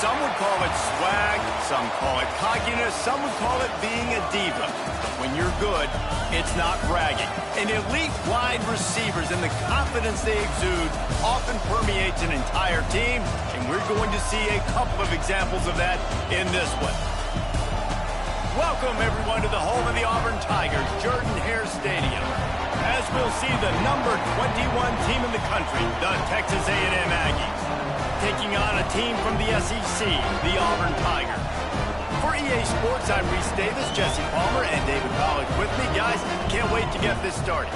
Some would call it swag, some call it cockiness, some would call it being a diva. When you're good, it's not bragging. And elite wide receivers and the confidence they exude often permeates an entire team, and we're going to see a couple of examples of that in this one. Welcome, everyone, to the home of the Auburn Tigers, Jordan-Hare Stadium. As we'll see the number 21 team in the country, the Texas A&M Aggies, taking on a team from the SEC, the Auburn Tigers. For EA Sports, I'm Reese Davis, Jesse Palmer, and David Pollack with me. Guys, can't wait to get this started.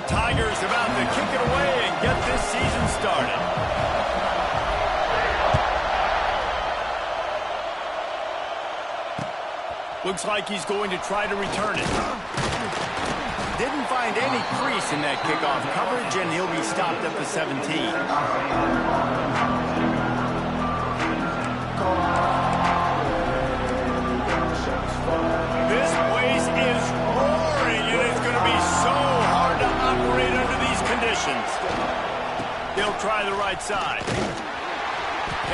Tigers about to kick it away and get this season started. Looks like he's going to try to return it. Didn't find any crease in that kickoff coverage, and he'll be stopped at the 17. This place is roaring, and it's going to be so hard to operate under these conditions. They'll try the right side.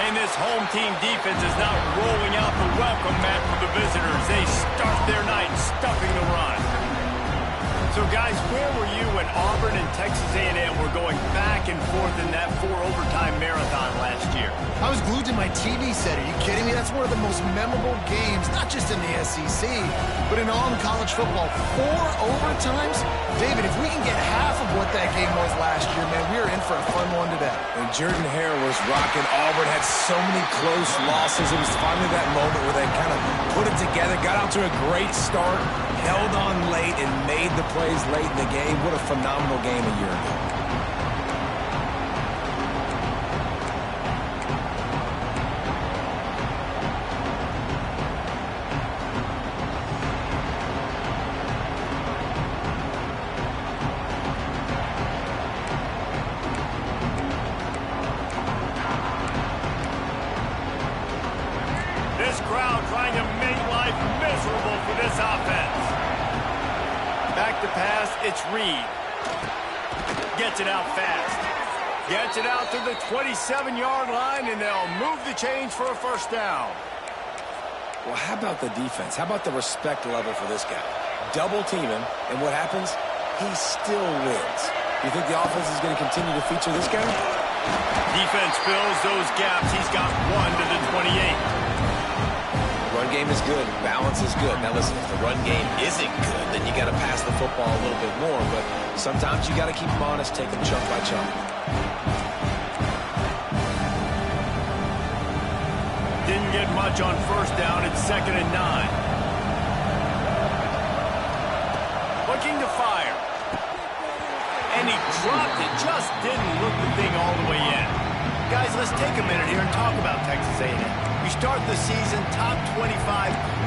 And this home team defense is not rolling out the welcome mat for the visitors. They start their night stuffing the run. So, guys, where were you when Auburn and Texas A&M were going back and forth in that 4-overtime marathon last year? I was glued to my TV set. Are you kidding me? That's one of the most memorable games, not just in the SEC, but in all of college football. 4 overtimes? David, if we can get half of what that game was last year, man, we are in for a fun one today. And Jordan-Hare was rocking. Auburn had so many close losses. It was finally that moment where they kind of put it together, got out to a great start, held on late, and made the plays late in the game. What a phenomenal game a year ago. This crowd trying to make life miserable for this offense. Back to pass, it's Reed. Gets it out fast. Gets it out to the 27-yard line, and they'll move the chains for a first down. Well, how about the defense? How about the respect level for this guy? Double team him, and what happens? He still wins. You think the offense is going to continue to feature this guy? Defense fills those gaps. He's got 1 to the 28. Run game is good. Balance is good. Now, listen, if the run game isn't good, then you got to pass the football a little bit more. But sometimes you got to keep them honest, take them chunk by chunk. Didn't get much on first down. It's 2nd and 9. Looking to fire. And he dropped it. Just didn't look the thing all the way in. Guys, let's take a minute here and talk about Texas A&M. We start the season top 25.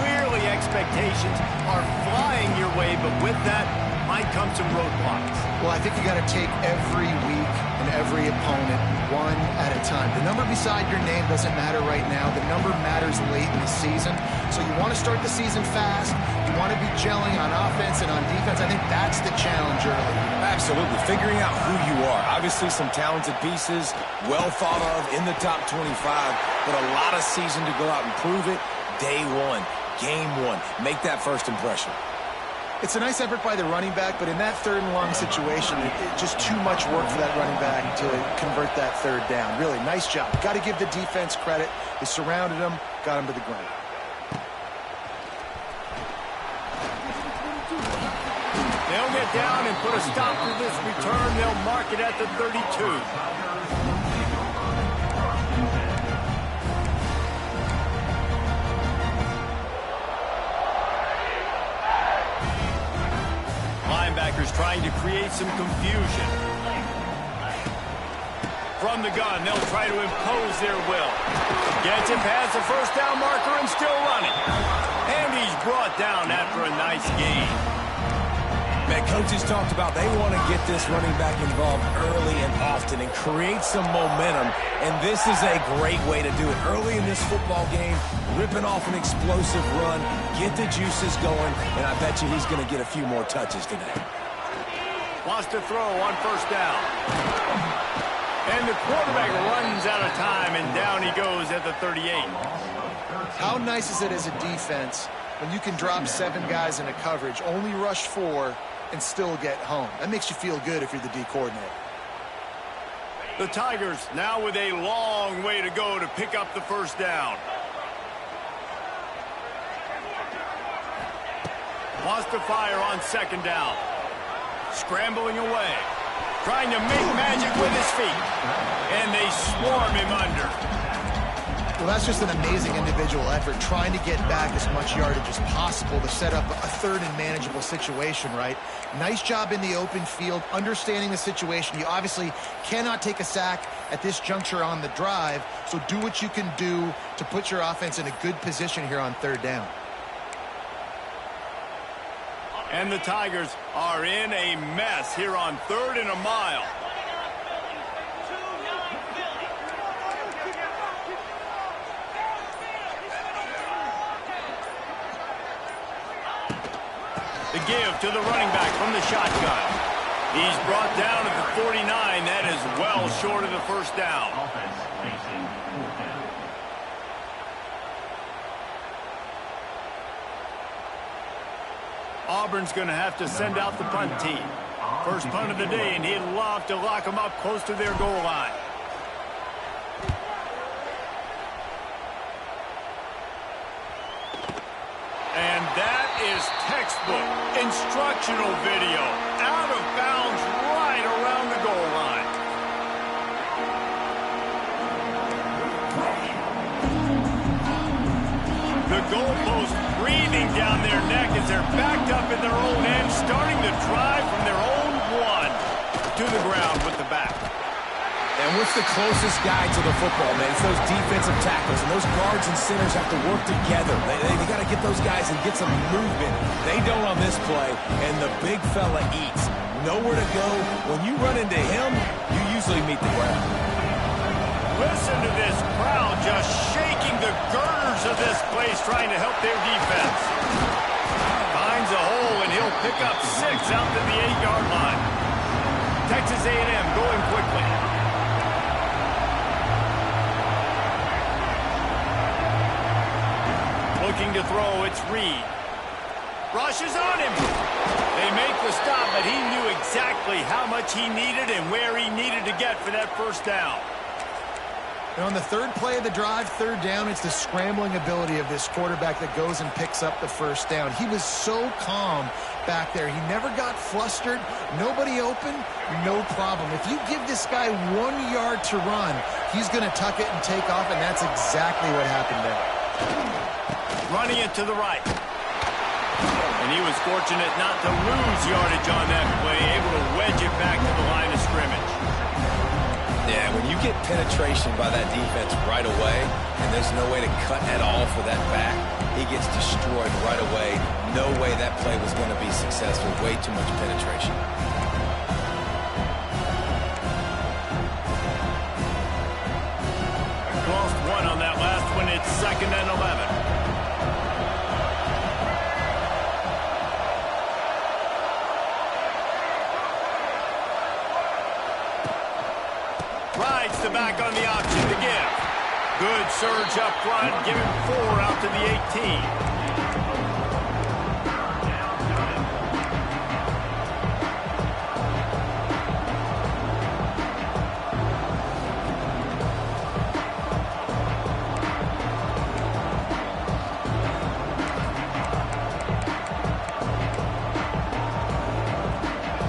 Clearly expectations are flying your way, but with that might come some roadblocks. Well, I think you got to take every week and every opponent one at a time. The number beside your name doesn't matter right now. The number matters late in the season. So you want to start the season fast. You want to be gelling on offense and on defense. I think that's the challenge early. Absolutely. Figuring out who you are. Obviously some talented pieces, well thought of in the top 25, but a lot of season to go out and prove it. Day one, game one. Make that first impression. It's a nice effort by the running back, but in that 3rd and long situation, it's just too much work for that running back to convert that 3rd down. Really, nice job. Got to give the defense credit. They surrounded him, got him to the ground. They'll get down and put a stop to this return. They'll mark it at the 32. Linebackers trying to create some confusion. From the gun, they'll try to impose their will. Gets it past the first down marker and still running. And he's brought down after a nice gain. Man, coaches talked about they want to get this running back involved early and often and create some momentum, and this is a great way to do it. Early in this football game, ripping off an explosive run, get the juices going, and I bet you he's going to get a few more touches today. Wants to throw on first down. And the quarterback runs out of time, and down he goes at the 38. How nice is it as a defense when you can drop 7 guys into coverage, only rush 4, and still get home? That makes you feel good if you're the D coordinator. The Tigers now with a long way to go to pick up the first down. Wants to fire on second down. Scrambling away. Trying to make magic with his feet. And they swarm him under. Well, that's just an amazing individual effort, trying to get back as much yardage as possible to set up a third and manageable situation, right? Nice job in the open field, understanding the situation. You obviously cannot take a sack at this juncture on the drive, so do what you can do to put your offense in a good position here on third down. And the Tigers are in a mess here on 3rd and a mile. The give to the running back from the shotgun. He's brought down at the 49. That is well short of the first down. Auburn's going to have to send out the punt team. First punt of the day, and he'd love to lock them up close to their goal line. And that is textbook instructional video. Out of bounds right around the goal line. The goalpost breathing down their neck as they're backed up in their own end, starting the drive from their own 1 to the ground with the back. And what's the closest guy to the football, man? It's those defensive tackles, and those guards and centers have to work together. They got to get those guys and get some movement. They don't on this play, and the big fella eats. Nowhere to go. When you run into him, you usually meet the ground. Listen to this crowd just shaking the girders of this place, trying to help their defense. Finds a hole, and he'll pick up 6 out to the 8-yard line. Texas A&M going quickly. Looking to throw, it's Reed. Rushes on him. They make the stop, but he knew exactly how much he needed and where he needed to get for that first down. And on the third play of the drive, third down, it's the scrambling ability of this quarterback that goes and picks up the first down. He was so calm back there. He never got flustered. Nobody open, no problem. If you give this guy 1 yard to run, he's going to tuck it and take off, and that's exactly what happened there. Running it to the right. And he was fortunate not to lose yardage on that play, able to wedge it back to the line of scrimmage. Yeah, when you get penetration by that defense right away, and there's no way to cut at all for that back, he gets destroyed right away. No way that play was going to be successful. Way too much penetration. Lost 1 on that last one. It's 2nd and 11. Rides the back on the option to give. Good surge up front, give him 4 out to the 18.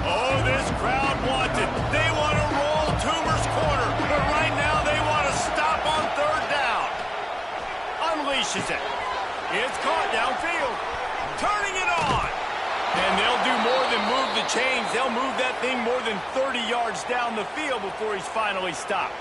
Oh, this crowd wants it. They want to roll Toomer's corner, but right now they want to stop on 3rd down. Unleashes it. It's caught downfield. Turning it on. And they'll do more than move the chains. They'll move that thing more than 30 yards down the field before he's finally stopped.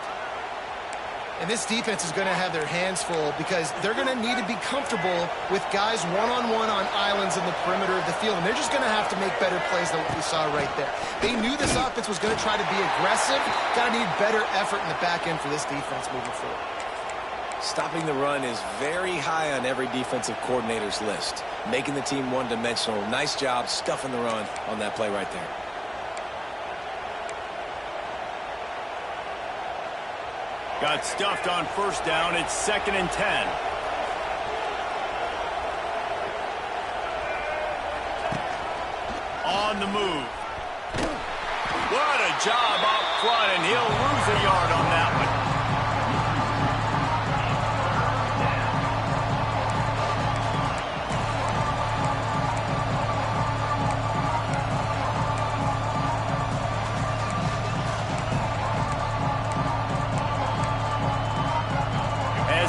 And this defense is going to have their hands full because they're going to need to be comfortable with guys one-on-one on islands in the perimeter of the field. And they're just going to have to make better plays than what we saw right there. They knew this offense was going to try to be aggressive. Got to need better effort in the back end for this defense moving forward. Stopping the run is very high on every defensive coordinator's list. Making the team one-dimensional. Nice job stuffing the run on that play right there. Got stuffed on first down. It's 2nd and 10. On the move. What a job up front, and he'll lose a yard on that one.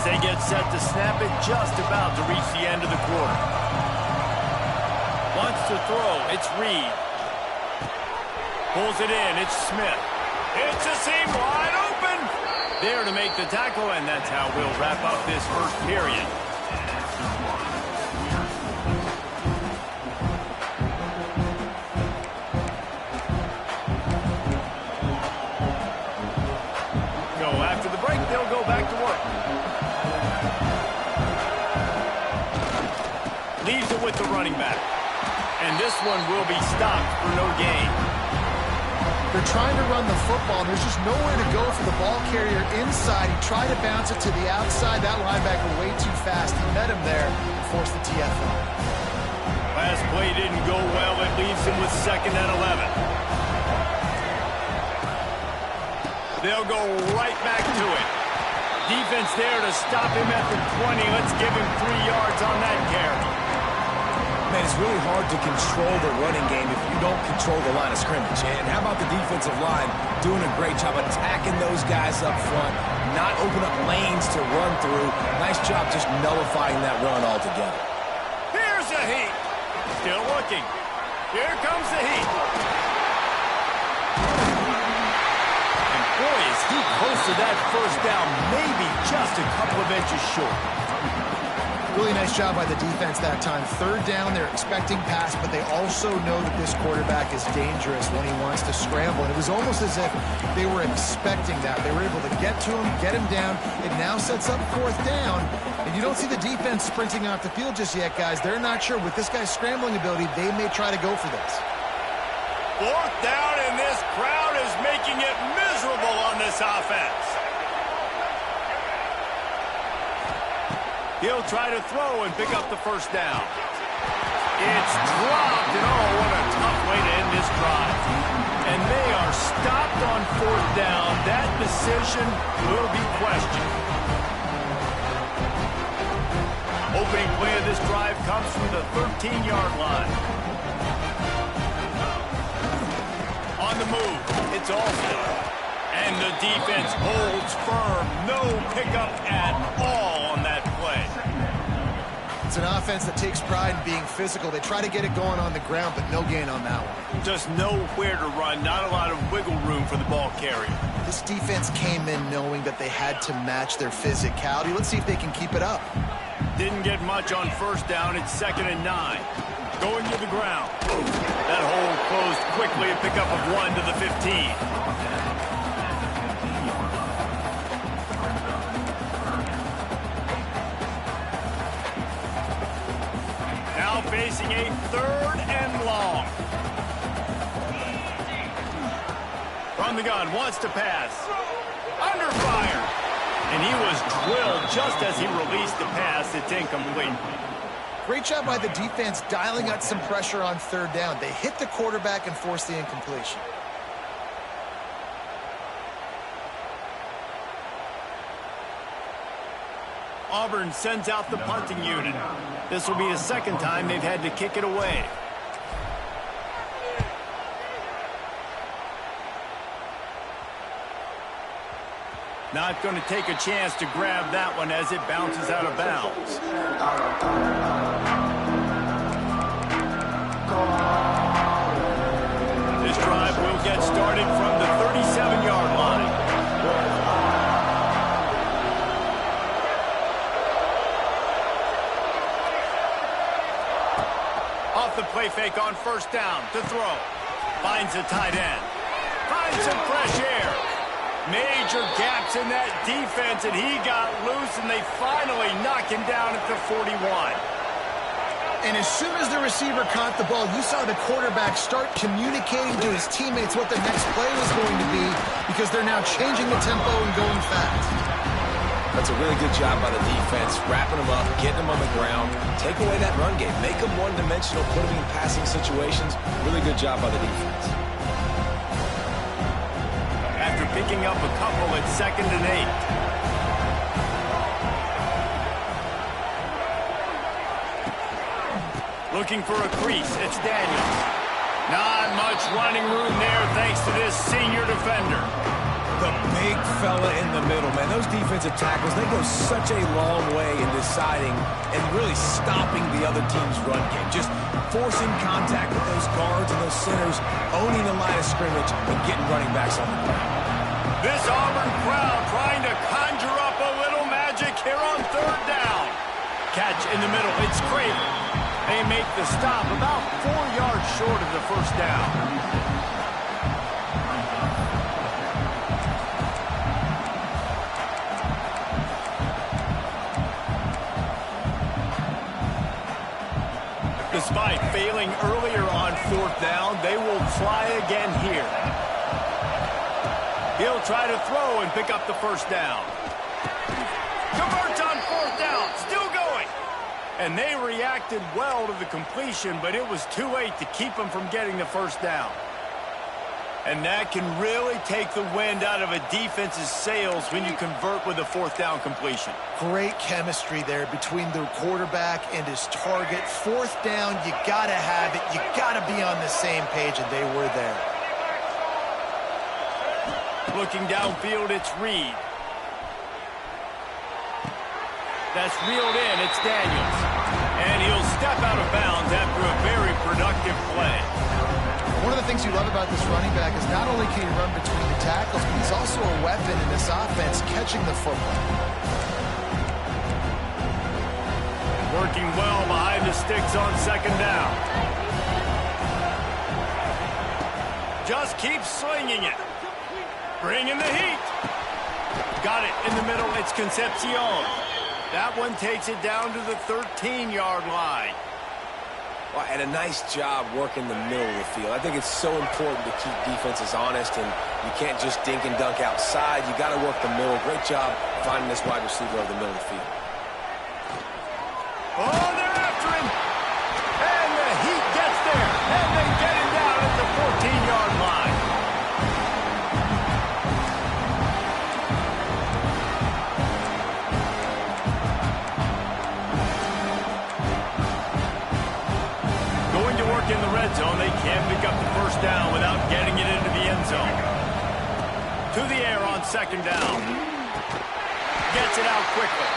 They get set to snap it, just about to reach the end of the quarter. Wants to throw, it's Reed. Pulls it in, it's Smith. It's a seam wide open. There to make the tackle, and that's how we'll wrap up this first period. Go after the break, they'll go back to work. Leaves it with the running back. And this one will be stopped for no gain. They're trying to run the football, and there's just nowhere to go for the ball carrier inside. He tried to bounce it to the outside. That linebacker way too fast. He met him there and forced the TFL. Last play didn't go well. It leaves him with 2nd and 11. They'll go right back to it. Defense there to stop him at the 20. Let's give him 3 yards on that carry. Man, it's really hard to control the running game if you don't control the line of scrimmage. And how about the defensive line doing a great job attacking those guys up front, not open up lanes to run through. Nice job just nullifying that run altogether. Here's a heat. Still looking. Here comes the heat. And boy, is he close to that first down, maybe just a couple of inches short. Really nice job by the defense that time. 3rd down, they're expecting pass, but they also know that this quarterback is dangerous when he wants to scramble. And it was almost as if they were expecting that. They were able to get to him, get him down. It now sets up 4th down. And you don't see the defense sprinting off the field just yet, guys. They're not sure. With this guy's scrambling ability, they may try to go for this. 4th down, and this crowd is making it miserable on this offense. He'll try to throw and pick up the first down. It's dropped, and oh, what a tough way to end this drive. And they are stopped on 4th down. That decision will be questioned. Opening play of this drive comes from the 13-yard line. On the move, it's Alston. And the defense holds firm. No pickup at all on that play. It's an offense that takes pride in being physical. They try to get it going on the ground, but no gain on that one. Just nowhere to run. Not a lot of wiggle room for the ball carrier. This defense came in knowing that they had to match their physicality. Let's see if they can keep it up. Didn't get much on first down. It's 2nd and 9. Going to the ground. That hole closed quickly. A pickup of 1 to the 15. Facing a 3rd and long. From the gun, wants to pass. Under fire. And he was drilled just as he released the pass. It's incomplete. Great job by the defense dialing up some pressure on 3rd down. They hit the quarterback and forced the incompletion. Auburn sends out the punting unit. This will be the 2nd time they've had to kick it away. Not going to take a chance to grab that one as it bounces out of bounds. This drive will get started from the 37-yard line. Off the play fake on first down to throw. Finds a tight end. Finds some fresh air. Major gaps in that defense, and he got loose, and they finally knock him down at the 41. And as soon as the receiver caught the ball, you saw the quarterback start communicating to his teammates what the next play was going to be, because they're now changing the tempo and going fast. That's a really good job by the defense, wrapping them up, getting them on the ground, take away that run game, make them one-dimensional, put them in passing situations. Really good job by the defense. After picking up a couple at 2nd and 8. Looking for a crease, it's Daniels. Not much running room there thanks to this senior defender. The big fella in the middle, man. Those defensive tackles, they go such a long way in deciding and really stopping the other team's run game. Just forcing contact with those guards and those centers, owning the line of scrimmage, and getting running backs on the ground. This Auburn crowd trying to conjure up a little magic here on 3rd down. Catch in the middle, it's Craven. They make the stop about 4 yards short of the first down. Despite failing earlier on 4th down, they will try again here. He'll try to throw and pick up the first down. Converts on 4th down, still going. And they reacted well to the completion, but it was too late to keep them from getting the first down. And that can really take the wind out of a defense's sails when you convert with a 4th down completion. Great chemistry there between the quarterback and his target. 4th down, you got to have it. You got to be on the same page, and they were there. Looking downfield, it's Reed. That's reeled in, it's Daniels. And he'll step out of bounds after a very productive play. One of the things you love about this running back is not only can he run between the tackles, but he's also a weapon in this offense catching the football. Working well behind the sticks on 2nd down. Just keep slinging it. Bringing the heat. Got it in the middle. It's Concepcion. That one takes it down to the 13-yard line. Well, and a nice job working the middle of the field. I think it's so important to keep defenses honest, and you can't just dink and dunk outside. You got to work the middle. Great job finding this wide receiver over the middle of the field. Oh, they're after him. And the heat gets there. And they get him down at the 14-yard line. In the red zone, they can't pick up the first down without getting it into the end zone. To the air on 2nd down. Gets it out quickly.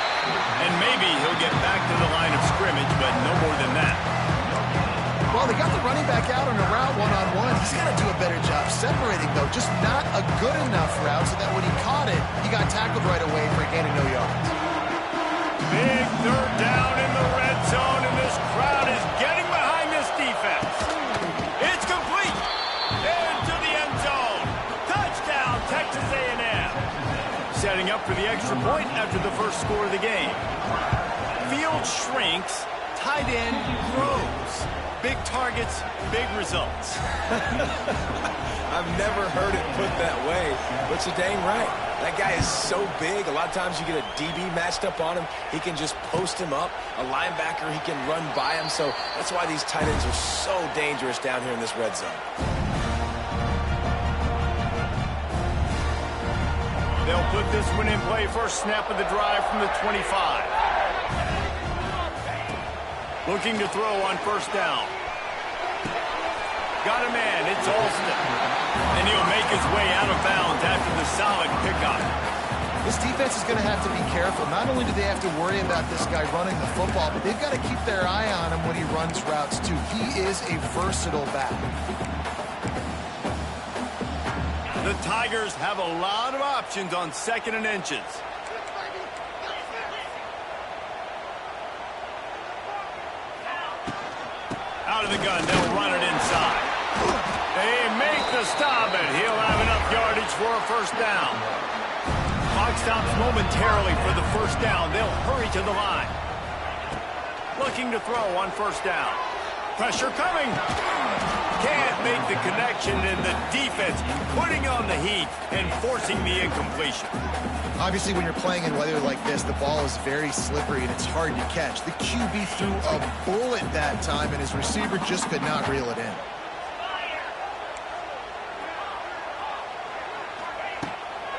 And maybe he'll get back to the line of scrimmage, but no more than that. Well, they got the running back out on a route one-on-one. He's got to do a better job separating, though. Just not a good enough route so that when he caught it, he got tackled right away for a gain of no yards. Big 3rd down in the red zone, and this crowd is getting behind this defense. It's complete. Into the end zone. Touchdown, Texas A&M. Setting up for the extra point after the first score of the game. Field shrinks, tight end grows. Big targets, big results. I've never heard it put that way, but you're dang right. That guy is so big. A lot of times you get a DB matched up on him. He can just post him up. A linebacker, he can run by him. So that's why these tight ends are so dangerous down here in this red zone. They'll put this one in play. First snap of the drive from the 25. Looking to throw on first down. Got a man, it's Alston. And he'll make his way out of bounds after the solid pickup. This defense is going to have to be careful. Not only do they have to worry about this guy running the football, but they've got to keep their eye on him when he runs routes, too. He is a versatile back. The Tigers have a lot of options on 2nd and inches. Out of the gun, they'll run it inside. They make the stop, and he'll have enough yardage for a first down. Clock stops momentarily for the first down. They'll hurry to the line. Looking to throw on first down. Pressure coming. Can't make the connection, and the defense putting on the heat and forcing the incompletion. Obviously, when you're playing in weather like this, the ball is very slippery and it's hard to catch. The QB threw a bullet that time, and his receiver just could not reel it in.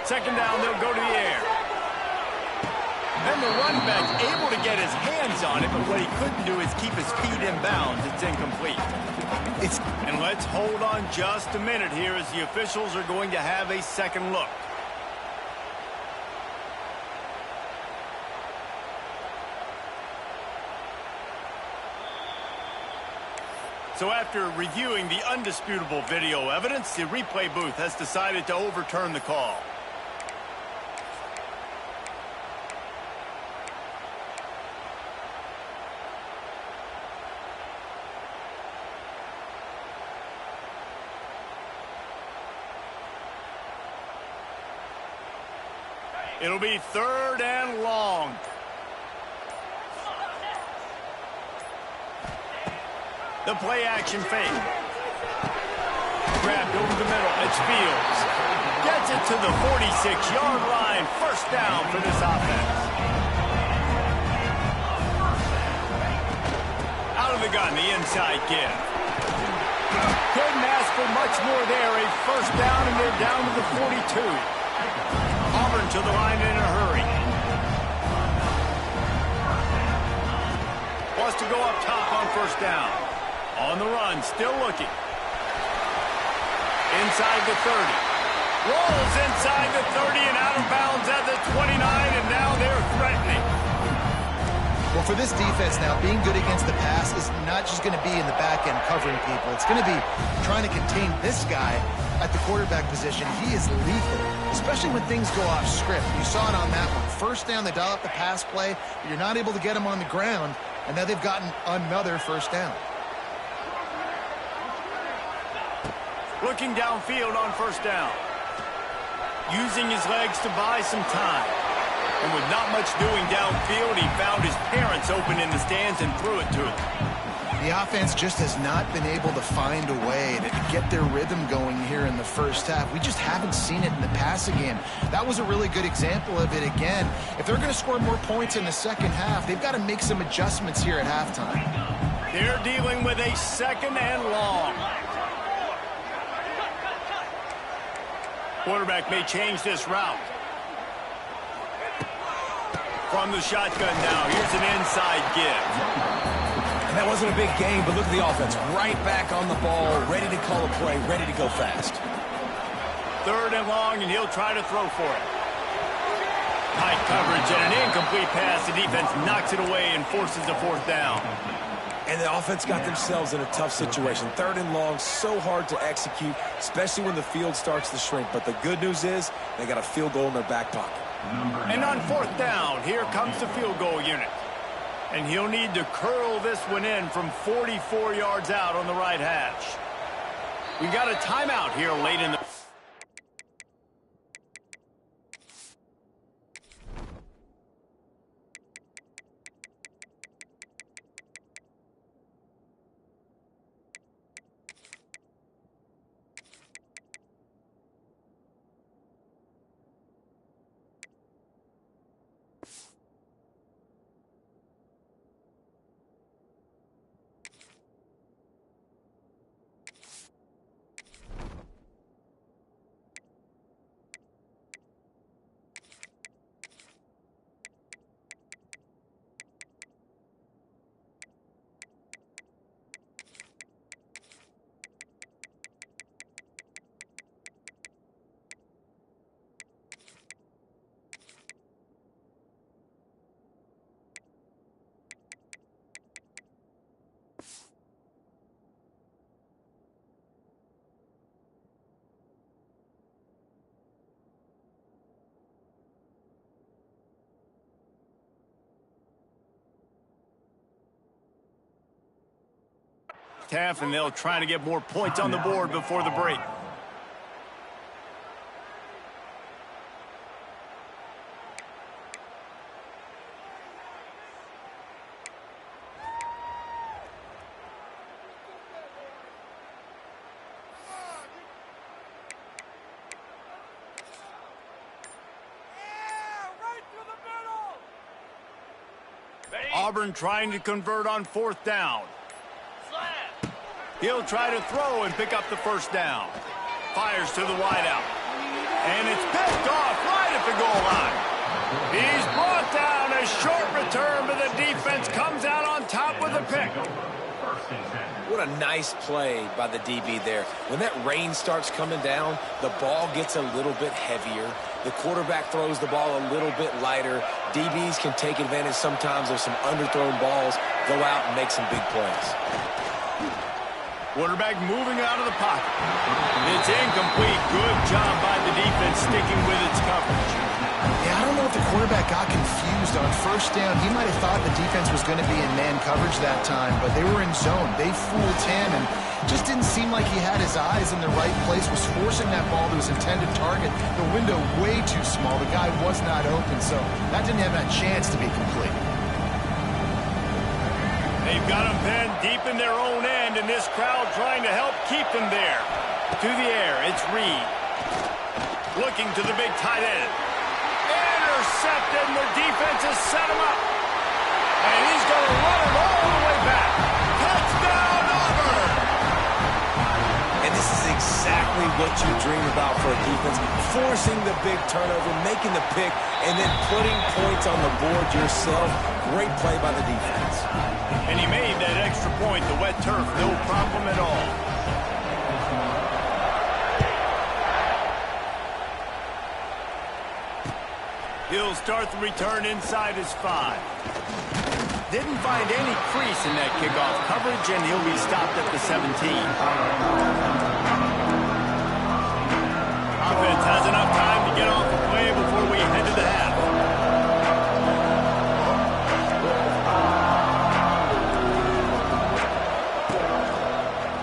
Second down, they'll go to the air. And the running back's able to get his hands on it, but what he couldn't do is keep his feet in bounds. It's incomplete. And let's hold on just a minute here as the officials are going to have a second look. So after reviewing the undisputable video evidence, the replay booth has decided to overturn the call. It'll be 3rd and long. The play action fake. Grabbed over the middle. It's Fields. Gets it to the 46-yard line. First down for this offense. Out of the gun, the inside give. Couldn't ask for much more there. A first down, and they're down to the 42. Auburn to the line in a hurry. Wants to go up top on first down. On the run, still looking. Inside the 30. Rolls inside the 30 and out of bounds at the 29, and now they're threatening. Well, for this defense now, being good against the pass is not just going to be in the back end covering people. It's going to be trying to contain this guy at the quarterback position. He is lethal, especially when things go off script. You saw it on that one. First down, they dial up the pass play, but you're not able to get him on the ground, and now they've gotten another first down. Looking downfield on first down. Using his legs to buy some time. And with not much doing downfield, he found his parents open in the stands and threw it to them. The offense just has not been able to find a way to get their rhythm going here in the first half. We just haven't seen it in the passing game. That was a really good example of it again. If they're going to score more points in the second half, they've got to make some adjustments here at halftime. They're dealing with a 2nd and long. Quarterback may change this route. From the shotgun now, here's an inside give. And that wasn't a big game, but look at the offense. Right back on the ball, ready to call a play, ready to go fast. 3rd and long, and he'll try to throw for it. Tight coverage and an incomplete pass. The defense knocks it away and forces a 4th down. And the offense got themselves in a tough situation. 3rd and long, so hard to execute, especially when the field starts to shrink. But the good news is they got a field goal in their back pocket. And on 4th down, here comes the field goal unit. And he'll need to curl this one in from 44 yards out on the right hash. We got a timeout here late in the... first half, and they'll try to get more points on the board before the break. Auburn trying to convert on fourth down. He'll try to throw and pick up the first down. Fires to the wideout. And it's picked off right at the goal line. He's brought down. A short return, but the defense comes out on top with a pick. What a nice play by the DB there. When that rain starts coming down, the ball gets a little bit heavier. The quarterback throws the ball a little bit lighter. DBs can take advantage sometimes of some underthrown balls, go out and make some big plays. Quarterback moving out of the pocket. It's incomplete. Good job by the defense sticking with its coverage. Yeah, I don't know if the quarterback got confused on first down. He might have thought the defense was going to be in man coverage that time, but they were in zone. They fooled him and just didn't seem like he had his eyes in the right place, was forcing that ball to his intended target. The window way too small. The guy was not open, so that didn't have a chance to be complete. They've got him pinned deep in their own end, and this crowd trying to help keep them there. To the air, it's Reed. Looking to the big tight end. Intercepted, and the defense has set him up. And he's going to run it all the way back. Touchdown, Auburn! And this is exactly what you dream about for a defense. Forcing the big turnover, making the pick, and then putting points on the board yourself. Great play by the defense. And he made that extra point, the wet turf, no problem at all. He'll start the return inside his 5. Didn't find any crease in that kickoff coverage, and he'll be stopped at the 17. Offense has enough time to get off the play before we head to the half.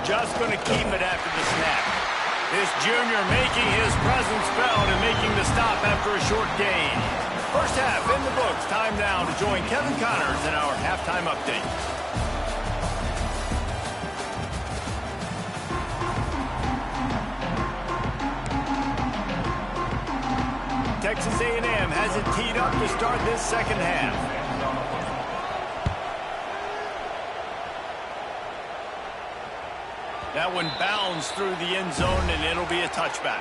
Just going to keep it after the snap. This junior making his presence felt and making the stop after a short gain. First half in the books. Time now to join Kevin Connors in our halftime update. Texas A&M has it teed up to start this second half. That one bounds through the end zone, and it'll be a touchback.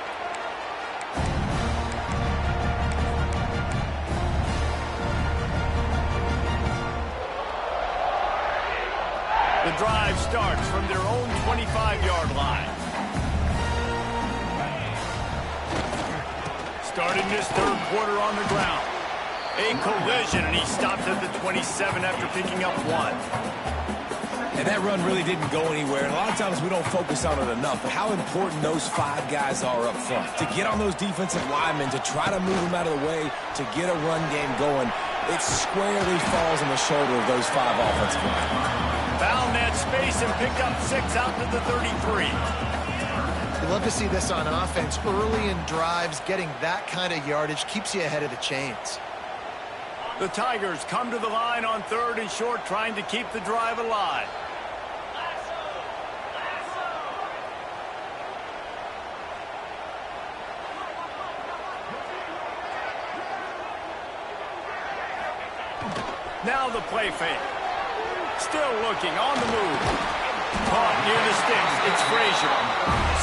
The drive starts from their own 25-yard line. Starting this third quarter on the ground. A collision, and he stopped at the 27 after picking up 1. And that run really didn't go anywhere. And a lot of times we don't focus on it enough, but how important those 5 guys are up front. To get on those defensive linemen, to try to move them out of the way, to get a run game going, it squarely falls on the shoulder of those 5 offensive linemen. Found that space and picked up 6 out to the 33. You love to see this on offense. Early in drives, getting that kind of yardage keeps you ahead of the chains. The Tigers come to the line on 3rd and short, trying to keep the drive alive. Now the play fake. Still looking, on the move. Caught near the sticks. It's Frazier.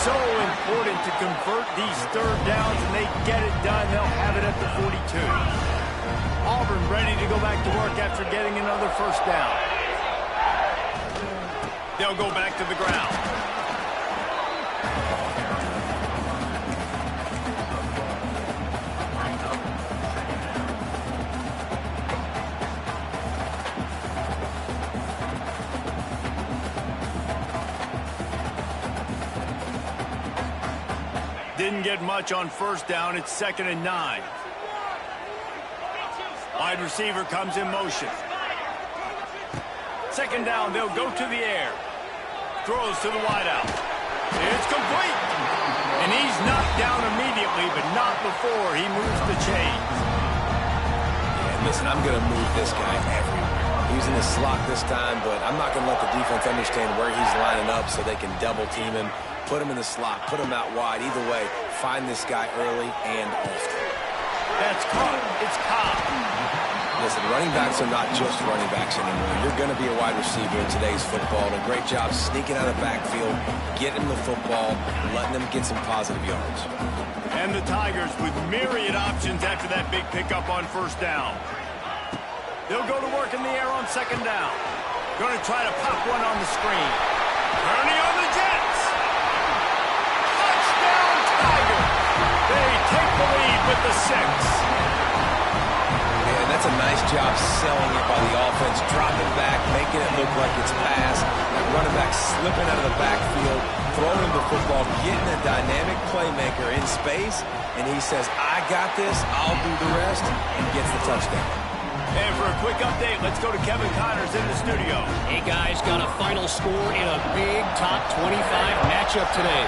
So important to convert these third downs, and they get it done. They'll have it at the 42. Auburn ready to go back to work after getting another first down. They'll go back to the ground. Didn't get much on first down. It's 2nd and 9. Wide receiver comes in motion. 2nd down, they'll go to the air. Throws to the wideout. It's complete. And he's knocked down immediately, but not before he moves the chains. Yeah, listen, I'm going to move this guy everywhere. He's in the slot this time, but I'm not going to let the defense understand where he's lining up so they can double team him, put him in the slot, put him out wide. Either way, find this guy early and often. That's caught. It's caught. Listen, running backs are not just running backs anymore. You're going to be a wide receiver in today's football. And a great job sneaking out of the backfield, getting him the football, letting him get some positive yards. And the Tigers with myriad options after that big pickup on first down. They'll go to work in the air on second down. Going to try to pop one on the screen. Ernie on the Jets. Touchdown, Tigers. They take the lead with the 6. And that's a nice job selling it by the offense, dropping back, making it look like it's pass. That running back slipping out of the backfield, throwing him the football, getting a dynamic playmaker in space, and he says, I got this, I'll do the rest, and gets the touchdown. And for a quick update, let's go to Kevin Connors in the studio. Hey, guys, got a final score in a big top 25 matchup today.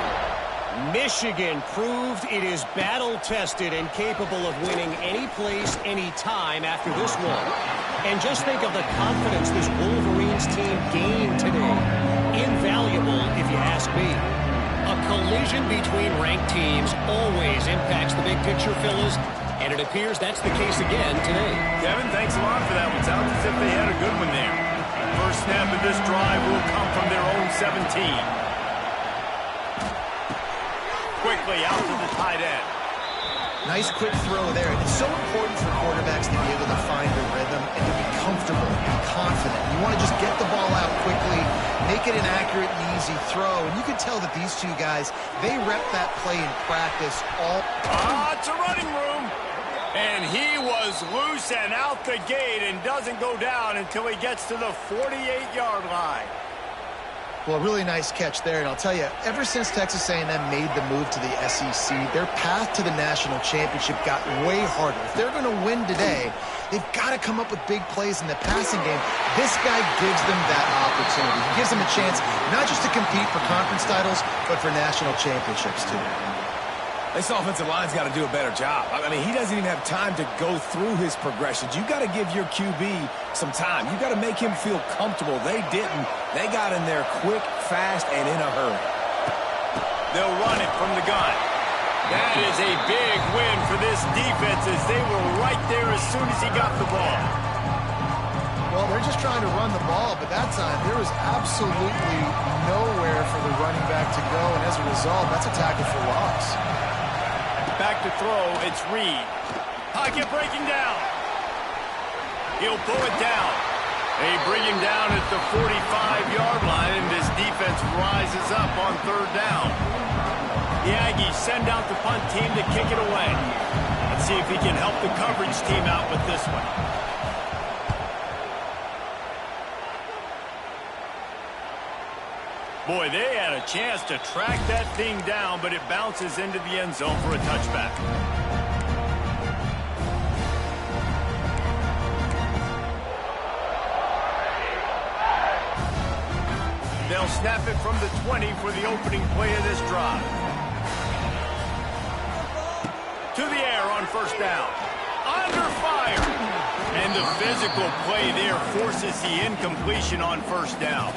Michigan proved it is battle-tested and capable of winning any place, any time after this one. And just think of the confidence this Wolverines team gained today. Invaluable, if you ask me. A collision between ranked teams always impacts the big picture, fellas, and it appears that's the case again today. Kevin, thanks a lot for that one. Sounds as if they had a good one there. First snap of this drive will come from their own 17. Quickly out to the tight end. Nice quick throw there. It's so important for quarterbacks to be able to find their rhythm and to be comfortable and confident. You want to just get the ball out quickly, make it an accurate and easy throw. And you can tell that these two guys, they rep that play in practice all. It's a running room. And he was loose and out the gate and doesn't go down until he gets to the 48-yard line. Well, really nice catch there, and I'll tell you, ever since Texas A&M made the move to the SEC, their path to the national championship got way harder. If they're going to win today, they've got to come up with big plays in the passing game. This guy gives them that opportunity. He gives them a chance not just to compete for conference titles, but for national championships, too. This offensive line's got to do a better job. I mean, he doesn't even have time to go through his progressions. You got to give your QB some time. You got to make him feel comfortable. They didn't. They got in there quick, fast, and in a hurry. They'll run it from the gun. That is a big win for this defense as they were right there as soon as he got the ball. Well, they're just trying to run the ball, but that time there was absolutely nowhere for the running back to go, and as a result, that's a tackle for loss. Back to throw, it's Reed. Pocket breaking down. He'll pull it down. They bring him down at the 45-yard line, and this defense rises up on third down. The Aggies send out the punt team to kick it away. Let's see if he can help the coverage team out with this one. Boy, they had a chance to track that thing down, but it bounces into the end zone for a touchback. They'll snap it from the 20 for the opening play of this drive. To the air on first down. Under fire. And the physical play there forces the incompletion on first down.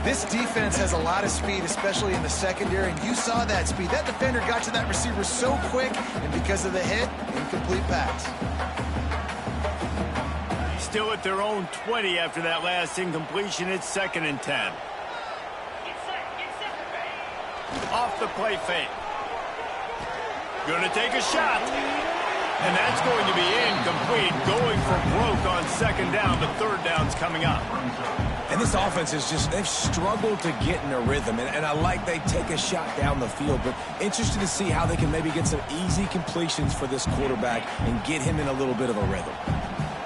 This defense has a lot of speed, especially in the secondary, and you saw that speed. That defender got to that receiver so quick, and because of the hit, incomplete pass. Still at their own 20 after that last incompletion. It's 2nd and 10. Off the play fake. Gonna take a shot. And that's going to be incomplete. Going for broke on second down, but third down's coming up. And this offense is just, they've struggled to get in a rhythm. And I like they take a shot down the field, but interested to see how they can maybe get some easy completions for this quarterback and get him in a little bit of a rhythm.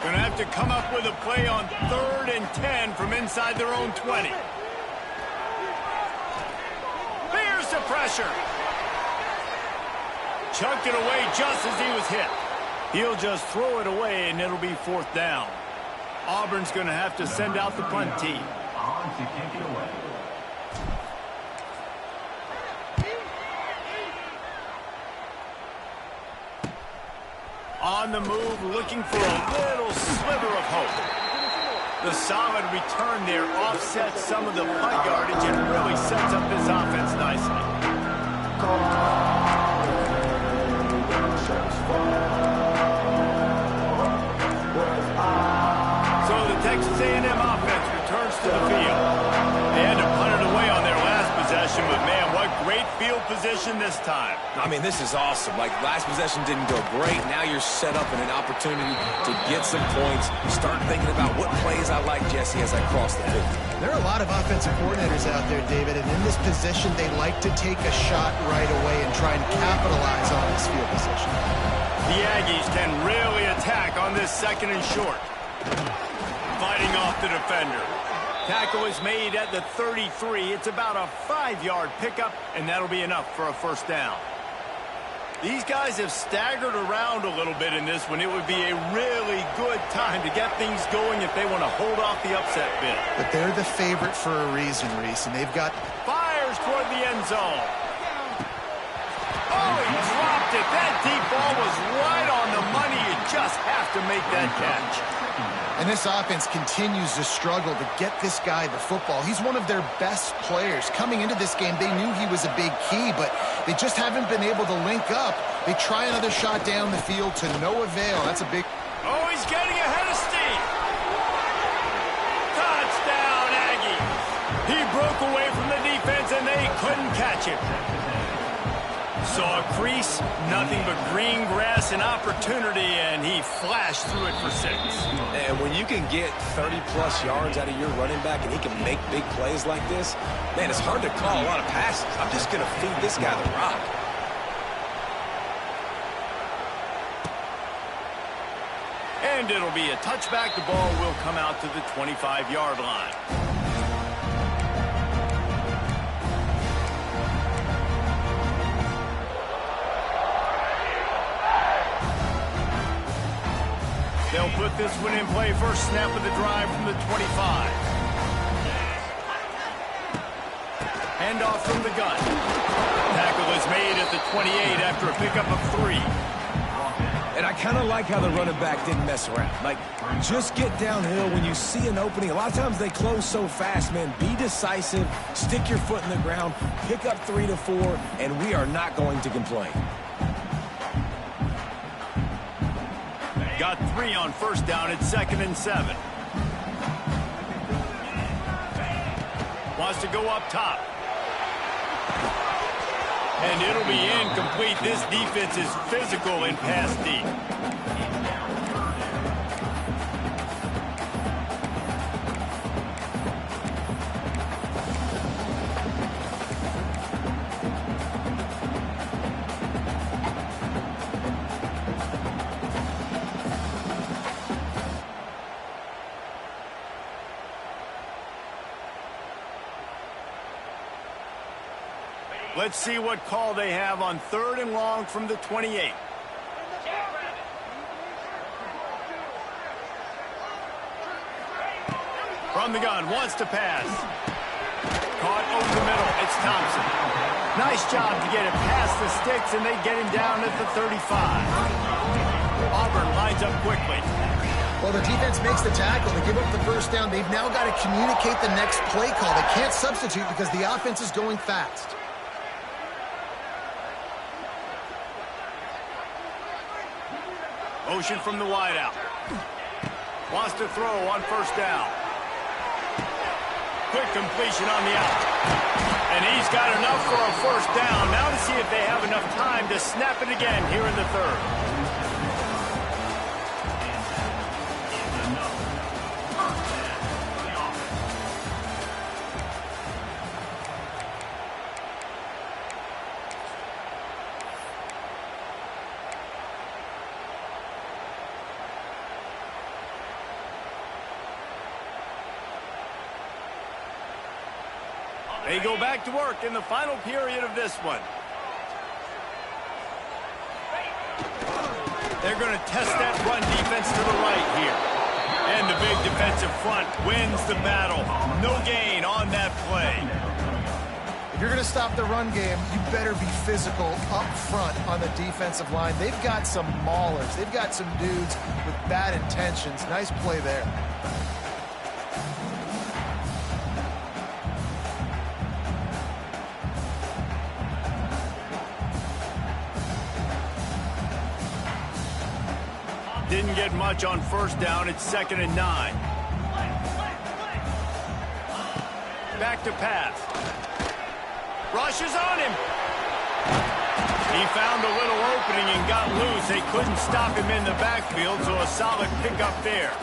Going to have to come up with a play on 3rd and 10 from inside their own 20. There's the pressure. Chucked it away just as he was hit. He'll just throw it away, and it'll be 4th down. Auburn's going to have to send out the punt team. On the move, looking for a little sliver of hope. The solid return there offsets some of the punt yardage and really sets up this offense nicely. So the Texas A&M offense returns to the field. They had to punt it away on their last possession, but man, what great field position this time. I mean, this is awesome. Like, last possession didn't go great. Now you're set up in an opportunity to get some points. Start thinking about what plays I like, Jesse, as I cross the field. There are a lot of offensive coordinators out there, David, and in this position, they like to take a shot right away and try and capitalize on this field position. The Aggies can really attack on this 2nd and short. Fighting off the defender. Tackle is made at the 33. It's about a 5-yard pickup, and that'll be enough for a first down. These guys have staggered around a little bit in this one. It would be a really good time to get things going if they want to hold off the upset bid. But they're the favorite for a reason, Reese, and they've got... Fires toward the end zone. Oh, he dropped it. That deep ball was right on the money. You just have to make that catch. And this offense continues to struggle to get this guy the football. He's one of their best players. Coming into this game, they knew he was a big key, but they just haven't been able to link up. They try another shot down the field to no avail. That's a big... Oh, he's getting ahead of steam. Touchdown, Aggies. He broke away from the defense, and they couldn't catch him. Saw a crease, nothing but green grass and opportunity, and he flashed through it for 6. And when you can get 30-plus yards out of your running back and he can make big plays like this, man, it's hard to call a lot of passes. I'm just going to feed this guy the rock. And it'll be a touchback. The ball will come out to the 25-yard line. They'll put this one in play. First snap of the drive from the 25. Handoff from the gun. Tackle is made at the 28 after a pickup of 3. And I kind of like how the running back didn't mess around. Like, just get downhill when you see an opening. A lot of times they close so fast, man. Be decisive, stick your foot in the ground, pick up 3 to 4, and we are not going to complain. Got 3 on first down. It's 2nd and 7. Wants to go up top. And it'll be incomplete. This defense is physical and pass deep. Let's see what call they have on 3rd and long from the 28. From the gun, wants to pass. Caught over the middle. It's Thompson. Nice job to get it past the sticks, and they get him down at the 35. Auburn lines up quickly. Well, the defense makes the tackle. They give up the first down. They've now got to communicate the next play call. They can't substitute because the offense is going fast. Motion from the wideout. Wants to throw on first down. Quick completion on the out. And he's got enough for a first down. Now to see if they have enough time to snap it again here in the 3rd. They go back to work in the final period of this one. They're going to test that run defense to the right here. And the big defensive front wins the battle. No gain on that play. You're going to stop the run game, you better be physical up front on the defensive line. They've got some maulers. They've got some dudes with bad intentions. Nice play there. Didn't get much on first down. It's 2nd and 9. Back to pass. Rushes on him. He found a little opening and got loose. They couldn't stop him in the backfield, so a solid pickup there.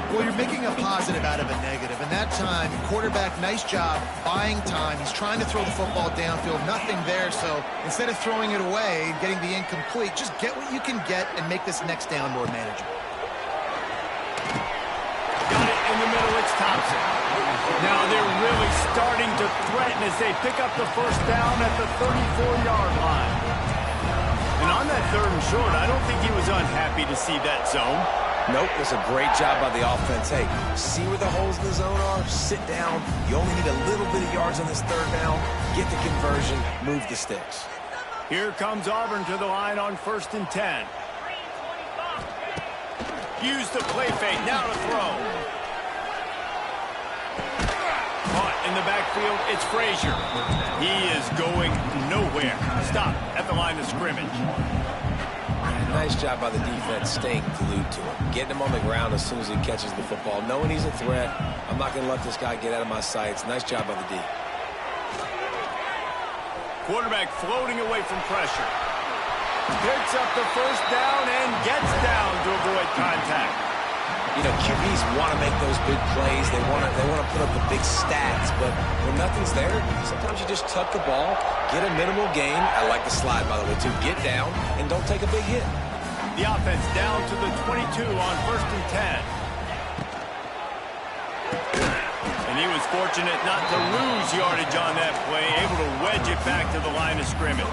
Well, you're making a positive out of a negative. And that time, quarterback, nice job buying time. He's trying to throw the football downfield. Nothing there, so instead of throwing it away and getting the incomplete, just get what you can get and make this next down more manageable. Got it in the middle. It's Thompson. Now they're really starting to threaten as they pick up the first down at the 34-yard line. And on that 3rd and short, I don't think he was unhappy to see that zone. Nope, it was a great job by the offense. Hey, see where the holes in the zone are? Sit down. You only need a little bit of yards on this 3rd down. Get the conversion. Move the sticks. Here comes Auburn to the line on 1st and 10. Use the play fake. Now to throw. Caught in the backfield. It's Frazier. He is going nowhere. Stop at the line of scrimmage. Nice job by the defense staying glued to him. Getting him on the ground as soon as he catches the football. Knowing he's a threat, I'm not going to let this guy get out of my sights. Nice job by the D. Quarterback floating away from pressure. Picks up the first down and gets down to avoid contact. You know, QBs want to make those big plays. They want to put up the big stats, but when nothing's there, sometimes you just tuck the ball, get a minimal gain. I like the slide, by the way, too. Get down and don't take a big hit. The offense down to the 22 on 1st and 10. And he was fortunate not to lose yardage on that play, able to wedge it back to the line of scrimmage.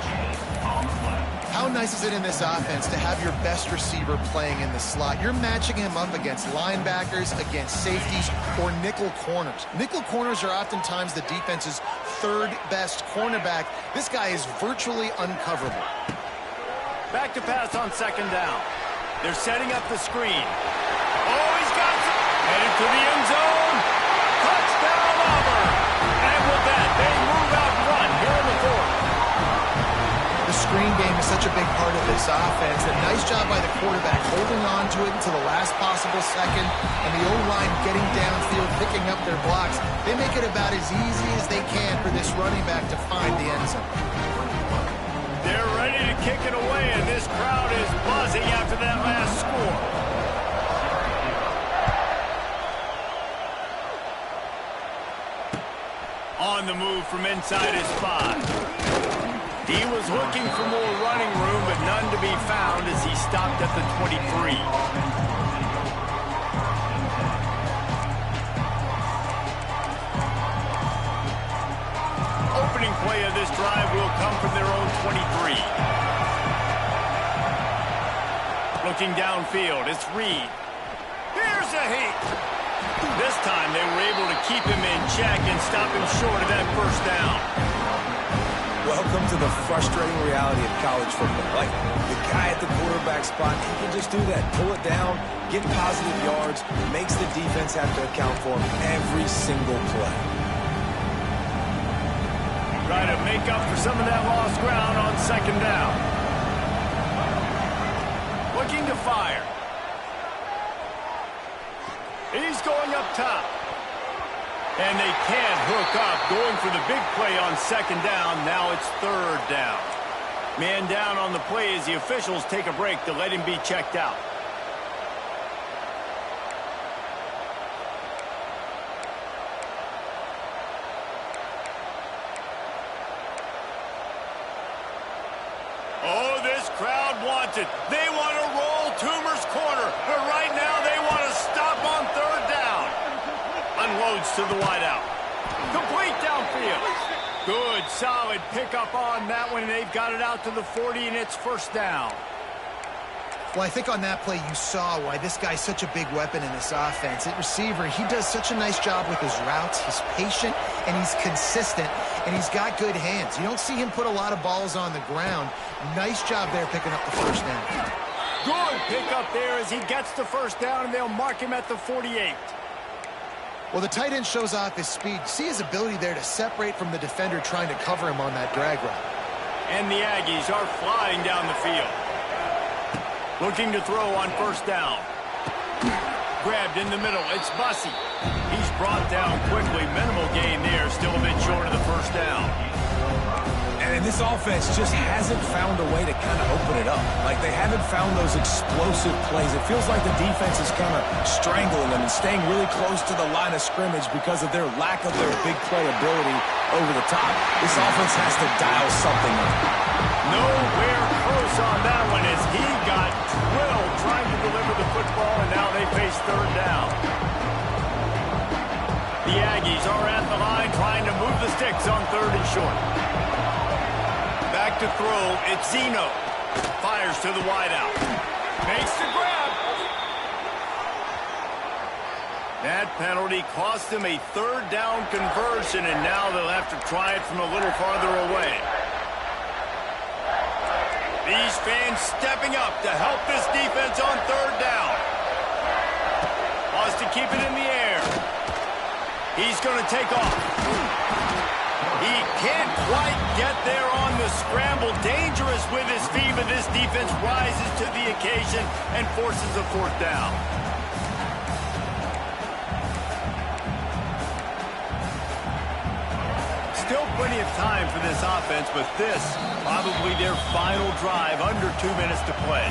How nice is it in this offense to have your best receiver playing in the slot? You're matching him up against linebackers, against safeties, or nickel corners. Nickel corners are oftentimes the defense's 3rd best cornerback. This guy is virtually uncoverable. Back to pass on 2nd down. They're setting up the screen. Oh, he's got it. Headed to the end zone. Touchdown, Auburn. And with that, they move out front here in the 4th. The screen game is such a big part of this offense. A nice job by the quarterback holding on to it until the last possible second, and the O-line getting downfield, picking up their blocks. They make it about as easy as they can for this running back to find the end zone. They're ready to kick it away, and this crowd is buzzing after that last score. On the move from inside his 5. He was looking for more running room, but none to be found as he stopped at the 23. Opening play of this drive will come from their own 23. Looking downfield, it's Reed. Here's a heat. This time they were able to keep him in check and stop him short of that first down. Welcome to the frustrating reality of college football. Like, the guy at the quarterback spot, he can just do that. Pull it down, get positive yards, makes the defense have to account for him every single play. Try to make up for some of that lost ground on 2nd down. Looking to fire. He's going up top. And they can't hook up, going for the big play on 2nd down. Now it's 3rd down. Man down on the play as the officials take a break to let him be checked out. Oh, this crowd wants it. They want to roll Toomer's corner, but right now they want to stop on 3rd down. Unloads to the wideout. Complete downfield. Good, solid pickup on that one, and they've got it out to the 40, and it's 1st down. Well, I think on that play you saw why this guy's such a big weapon in this offense. At receiver, he does such a nice job with his routes. He's patient, and he's consistent, and he's got good hands. You don't see him put a lot of balls on the ground. Nice job there picking up the first down. Good pickup there as he gets the first down, and they'll mark him at the 48. Well, the tight end shows off his speed. See his ability there to separate from the defender trying to cover him on that drag route. And the Aggies are flying down the field. Looking to throw on first down. Grabbed in the middle. It's Bussey. He's brought down quickly. Minimal gain there. Still a bit short of the first down. And this offense just hasn't found a way to kind of open it up. Like, they haven't found those explosive plays. It feels like the defense is kind of strangling them and staying really close to the line of scrimmage because of their lack of their big play ability over the top. This offense has to dial something up. Nowhere close on that one as he got drilled trying to deliver the football, and now they face third down. The Aggies are at the line trying to move the sticks on third and short. Back to throw, it's Zeno. Fires to the wideout. Makes the grab. That penalty cost them a third down conversion, and now they'll have to try it from a little farther away. These fans stepping up to help this defense on third down. Wants to keep it in the air. He's going to take off. He can't quite get there on the scramble. Dangerous with his feet, but this defense rises to the occasion and forces a fourth down. Still plenty of time for this offense, but this probably their final drive, under 2 minutes to play.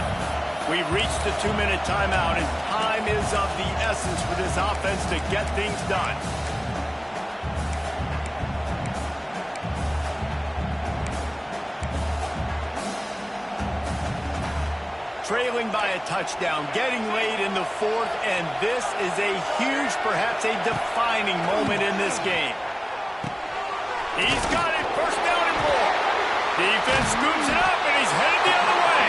We've reached the 2-minute timeout, and time is of the essence for this offense to get things done. Trailing by a touchdown, getting late in the fourth, and this is a huge, perhaps a defining moment in this game. He's got it, first down and more. Defense scoops it up, and he's headed the other way.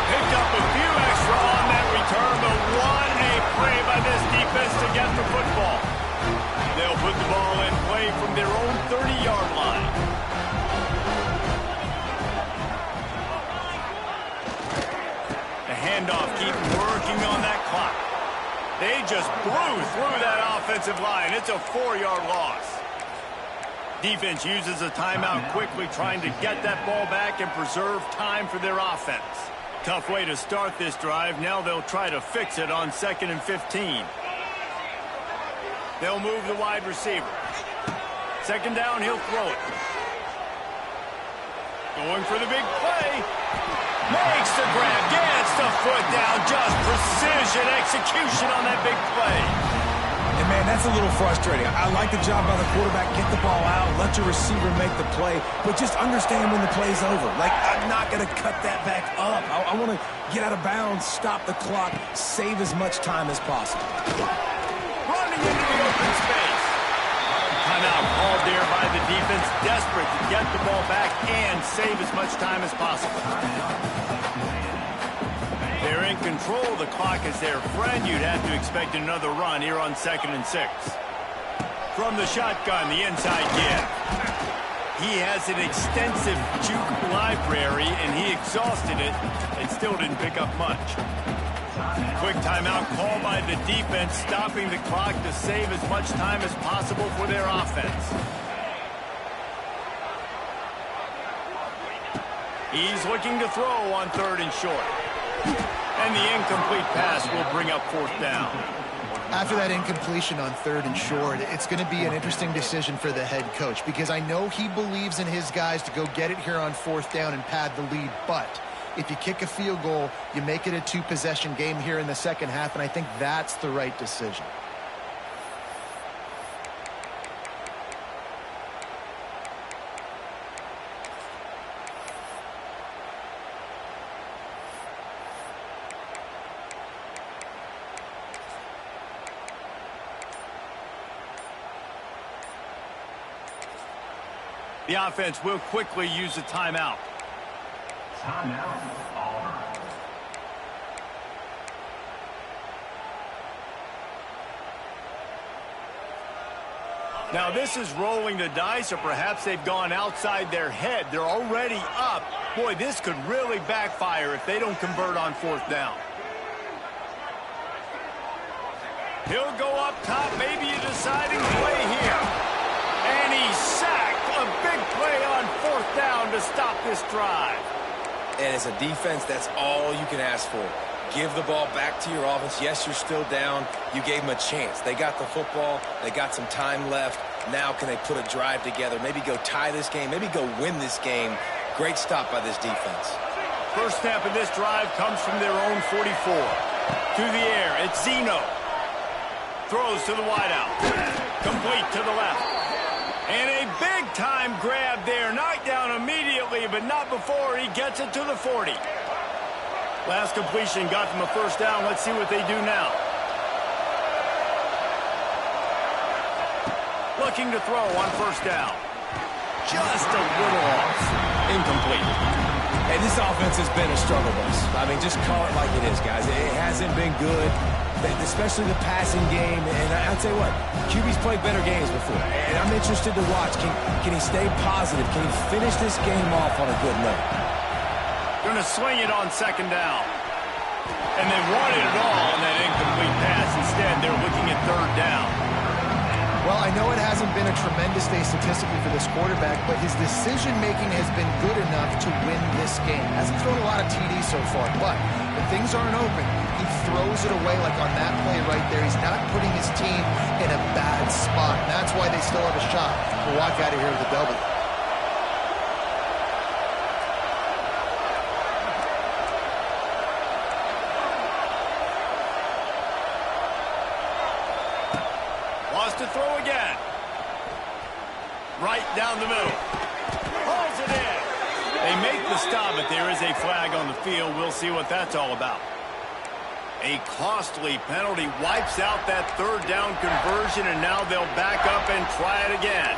Picked up a few extra on that return, but what a play by this defense to get the football. They'll put the ball in play from their own 30-yard line. The handoff keeps working on that clock. They just blew through that offensive line. It's a 4-yard loss. Defense uses a timeout quickly, trying to get that ball back and preserve time for their offense. Tough way to start this drive. Now they'll try to fix it on 2nd and 15. They'll move the wide receiver. Second down, he'll throw it. Going for the big play. Makes the grab, gets the foot down. Just precision execution on that big play. And, man, that's a little frustrating. I like the job by the quarterback. Get the ball out, let your receiver make the play, but just understand when the play's over. Like, I'm not going to cut that back up. I want to get out of bounds, stop the clock, save as much time as possible. Running into the open space. Timeout called there by the defense, desperate to get the ball back and save as much time as possible. They're in control. The clock is their friend. You'd have to expect another run here on 2nd and 6. From the shotgun, the inside give. He has an extensive juke library, and he exhausted it and still didn't pick up much. Quick timeout call by the defense, stopping the clock to save as much time as possible for their offense. He's looking to throw on 3rd and short. And the incomplete pass will bring up 4th down. After that incompletion on 3rd and short, it's going to be an interesting decision for the head coach, because I know he believes in his guys to go get it here on 4th down and pad the lead, but if you kick a field goal, you make it a 2-possession game here in the second half, and I think that's the right decision. The offense will quickly use a timeout. Timeout, Auburn. Now, this is rolling the dice, or perhaps they've gone outside their head. They're already up. Boy, this could really backfire if they don't convert on fourth down. He'll go up top, maybe a deciding play here. And he's sacked. A big play on fourth down to stop this drive. And as a defense, that's all you can ask for. Give the ball back to your offense. Yes, you're still down. You gave them a chance. They got the football. They got some time left. Now can they put a drive together? Maybe go tie this game. Maybe go win this game. Great stop by this defense. First snap of this drive comes from their own 44. To the air, it's Zeno. Throws to the wideout. Complete to the left. And a big-time grab there. Knocked down immediately, but not before he gets it to the 40. Last completion got them a first down. Let's see what they do now. Looking to throw on first down. Just a little off. Incomplete. Hey, this offense has been a struggle bus. I mean, just call it like it is, guys. It hasn't been good, especially the passing game. And I'll tell you what, QB's played better games before. And I'm interested to watch. Can he stay positive? Can he finish this game off on a good note? Going to swing it on second down. And they wanted it all on that incomplete pass. Instead, they're looking at third down. Well, I know it hasn't been a tremendous day statistically for this quarterback, but his decision-making has been good enough to win this game. Hasn't thrown a lot of TDs so far, but when things aren't open, he throws it away like on that play right there. He's not putting his team in a bad spot, and that's why they still have a shot to walk out of here with a W. To throw again. Right down the middle. Pulls it in. They make the stop, but there is a flag on the field. We'll see what that's all about. A costly penalty wipes out that third down conversion, and now they'll back up and try it again.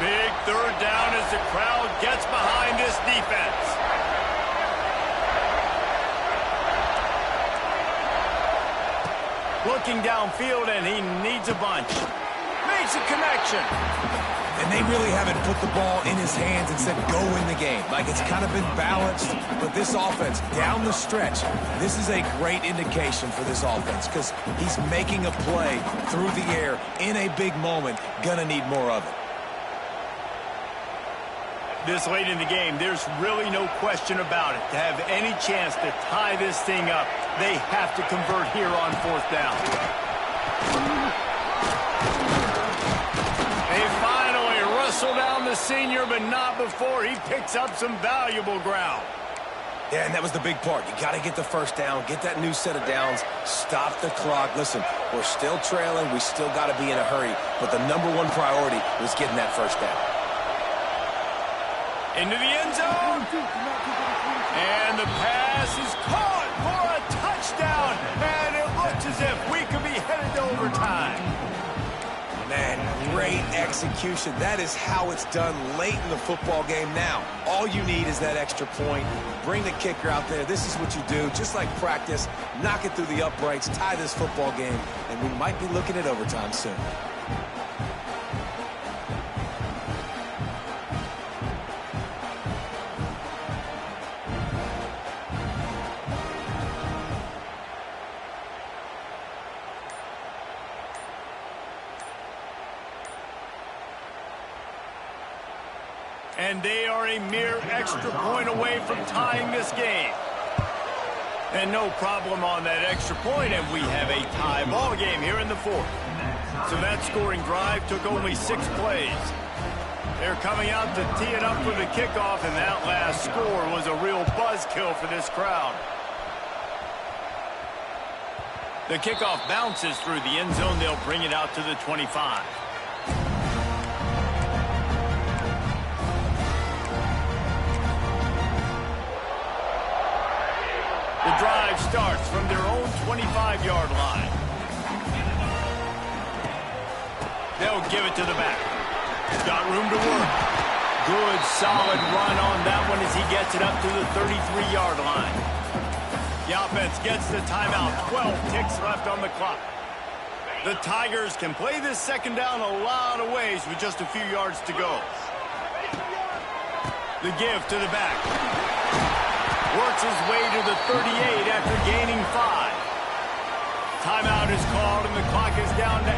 Big third down as the crowd gets behind this defense. Looking downfield, and he needs a bunch. Makes a connection. And they really haven't put the ball in his hands and said, go win the game. Like, it's kind of been balanced. But this offense, down the stretch, this is a great indication for this offense because he's making a play through the air in a big moment. Gonna need more of it. This late in the game, there's really no question about it. To have any chance to tie this thing up, they have to convert here on fourth down. They finally wrestle down the senior, but not before he picks up some valuable ground. Yeah, and that was the big part. You got to get the first down, get that new set of downs, stop the clock. Listen, we're still trailing. We still got to be in a hurry, but the number one priority was getting that first down. Into the end zone. And the pass is caught for a touchdown. And it looks as if we could be headed to overtime. Man, great execution. That is how it's done late in the football game. Now, all you need is that extra point. Bring the kicker out there. This is what you do. Just like practice, knock it through the uprights, tie this football game, and we might be looking at overtime soon. And they are a mere extra point away from tying this game. And no problem on that extra point, and we have a tie ball game here in the fourth. So that scoring drive took only 6 plays. They're coming out to tee it up for the kickoff, and that last score was a real buzzkill for this crowd. The kickoff bounces through the end zone. They'll bring it out to the 25. The drive starts from their own 25-yard line. They'll give it to the back. He's got room to work. Good, solid run on that one as he gets it up to the 33-yard line. The offense gets the timeout. 12 ticks left on the clock. The Tigers can play this second down a lot of ways with just a few yards to go. The give to the back. Works his way to the 38 after gaining 5. Timeout is called and the clock is down to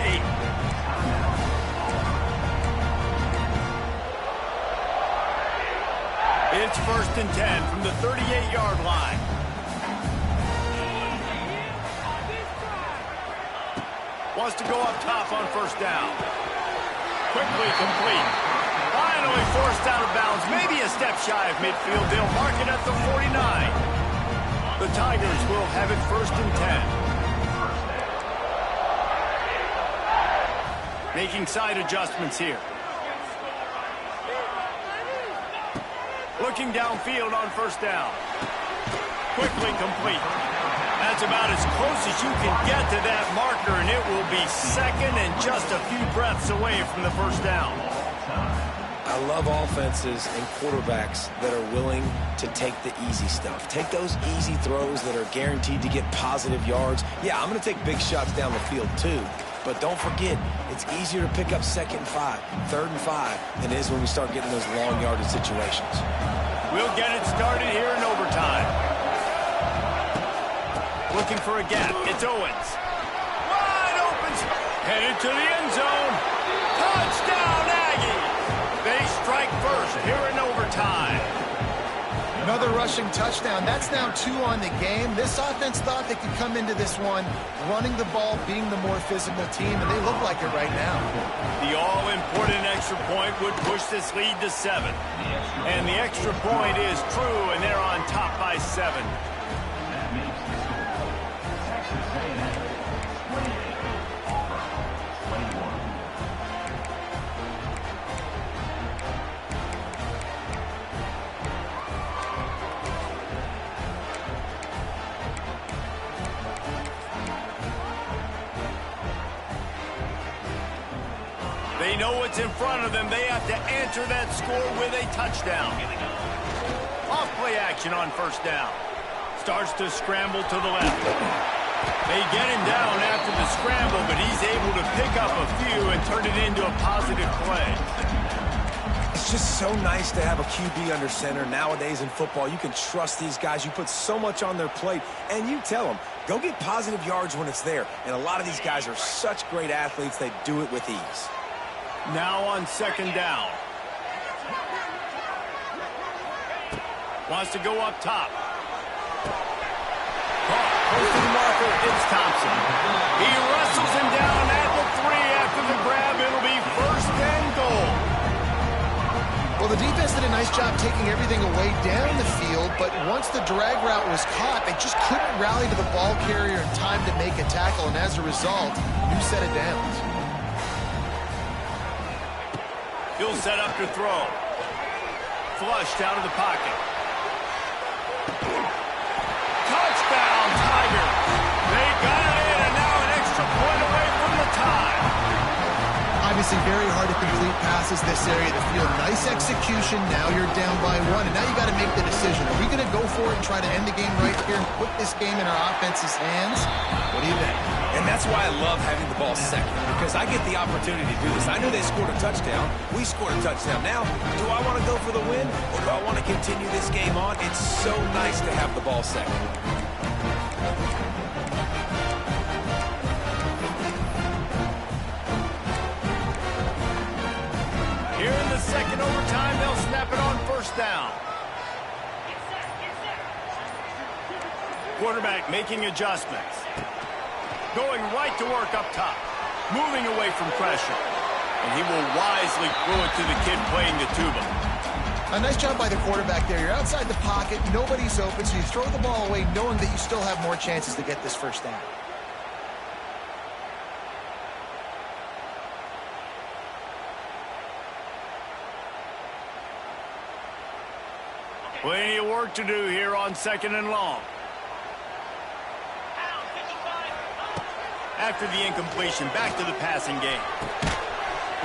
8. It's 1st and 10 from the 38-yard line. Wants to go up top on 1st down. Quickly complete. Finally forced out of bounds. Maybe a step shy of midfield. They'll mark it at the 49. The Tigers will have it 1st and 10. Making side adjustments here. Looking downfield on 1st down. Quickly complete. That's about as close as you can get to that marker, and it will be 2nd and just a few breaths away from the 1st down. I love offenses and quarterbacks that are willing to take the easy stuff. Take those easy throws that are guaranteed to get positive yards. Yeah, I'm going to take big shots down the field too. But don't forget, it's easier to pick up 2nd and 5, 3rd and 5 than it is when we start getting those long yardage situations. We'll get it started here in overtime. Looking for a gap. It's Owens. Wide open. Headed to the end zone. Touchdown, Aggie. They strike first here in overtime. Another rushing touchdown. That's now 2 on the game. This offense thought they could come into this one running the ball, being the more physical team, and they look like it right now. The all-important extra point would push this lead to 7. And the extra point is true, and they're on top by 7. They know what's in front of them. They have to answer that score with a touchdown. Off play action on 1st down. Starts to scramble to the left. They get him down after the scramble, but he's able to pick up a few and turn it into a positive play. It's just so nice to have a QB under center. Nowadays in football, you can trust these guys. You put so much on their plate, and you tell them, go get positive yards when it's there. And a lot of these guys are such great athletes, they do it with ease. Now on 2nd down. Wants to go up top. Close to the marker, it's Thompson. He wrestles him down at the 3 after the grab. It'll be 1st and goal. Well, the defense did a nice job taking everything away down the field, but once the drag route was caught, they just couldn't rally to the ball carrier in time to make a tackle, and as a result, new set of downs. He'll set up to throw. Flushed out of the pocket. Touchdown, Tigers. They got it in, and now an extra point away from the tie. Obviously very hard to complete passes this area of the field. Nice execution. Now you're down by 1, and now you got to make the decision. Are we going to go for it and try to end the game right here and put this game in our offense's hands? What do you think? And that's why I love having the ball 2nd, because I get the opportunity to do this. I knew they scored a touchdown. We scored a touchdown. Now, do I want to go for the win, or do I want to continue this game on? It's so nice to have the ball 2nd. Here in the 2nd overtime, they'll snap it on 1st down. Quarterback making adjustments. Going right to work up top. Moving away from pressure. And he will wisely throw it to the kid playing the tuba. A nice job by the quarterback there. You're outside the pocket. Nobody's open, so you throw the ball away knowing that you still have more chances to get this 1st down. Plenty of work to do here on 2nd and long. After the incompletion, back to the passing game.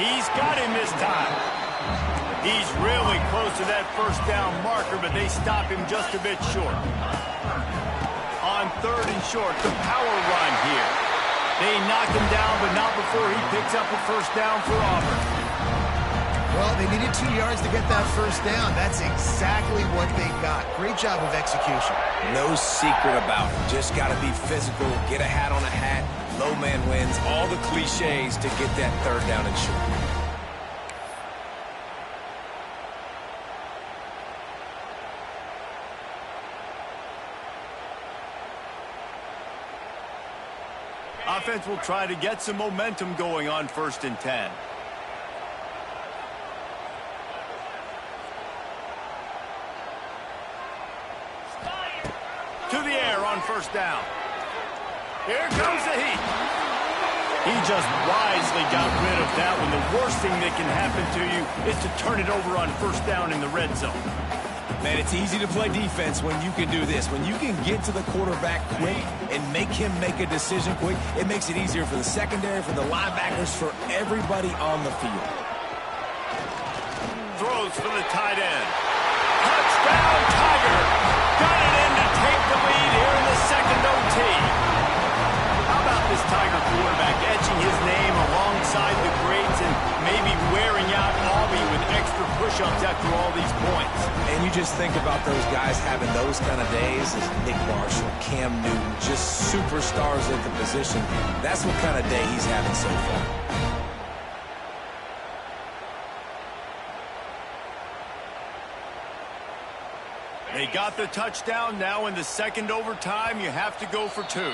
He's got him this time. He's really close to that 1st down marker, but they stop him just a bit short. On 3rd and short. The power run here. They knock him down, but not before he picks up a first down for Auburn. Well, they needed 2 yards to get that first down. That's exactly what they got. Great job of execution. No secret about it. Just got to be physical, get a hat on a hat, low man wins, all the cliches to get that 3rd down and short. Offense will try to get some momentum going on 1st and 10. To the air on 1st down. Here comes the heat. He just wisely got rid of that one. The worst thing that can happen to you is to turn it over on 1st down in the red zone. Man, it's easy to play defense when you can do this. When you can get to the quarterback quick and make him make a decision quick, it makes it easier for the secondary, for the linebackers, for everybody on the field. Throws for the tight end. Touchdown, Tiger! Got it in to take the lead here in the 2nd OT. How about this Tiger quarterback etching his name alongside the greats and maybe wearing out Aubie with extra push-ups after all these points? And you just think about those guys having those kind of days as Nick Marshall, Cam Newton, just superstars at the position. That's what kind of day he's having so far. They got the touchdown. Now in the 2nd overtime, you have to go for 2.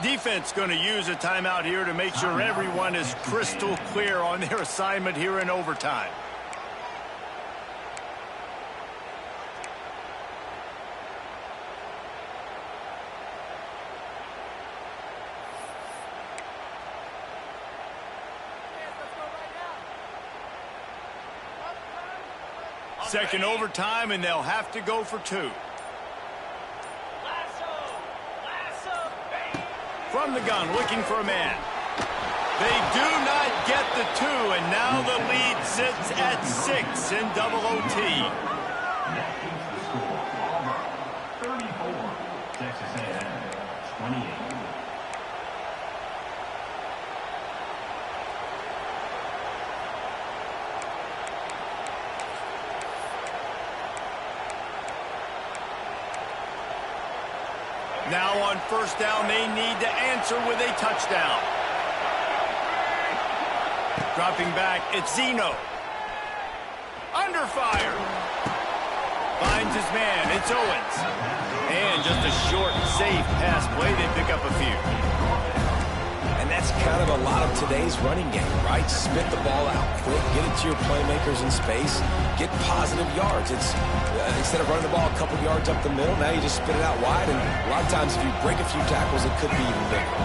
Defense going to use a timeout here to make sure everyone is crystal clear on their assignment here in overtime. Second overtime, and they'll have to go for 2. From the gun, looking for a man. They do not get the 2, and now the lead sits at 6 in double OT. 34, Texas A&M, 28. Now on 1st down, they need to answer with a touchdown. Dropping back, it's Zeno. Under fire. Finds his man, it's Owens. And just a short, safe pass play, they pick up a few. And that's kind of a lot of today's running game, right? Spit the ball out quick, get it to your playmakers in space, get positive yards. It's instead of running the ball a couple yards up the middle, now you just spit it out wide, and a lot of times if you break a few tackles, it could be even bigger.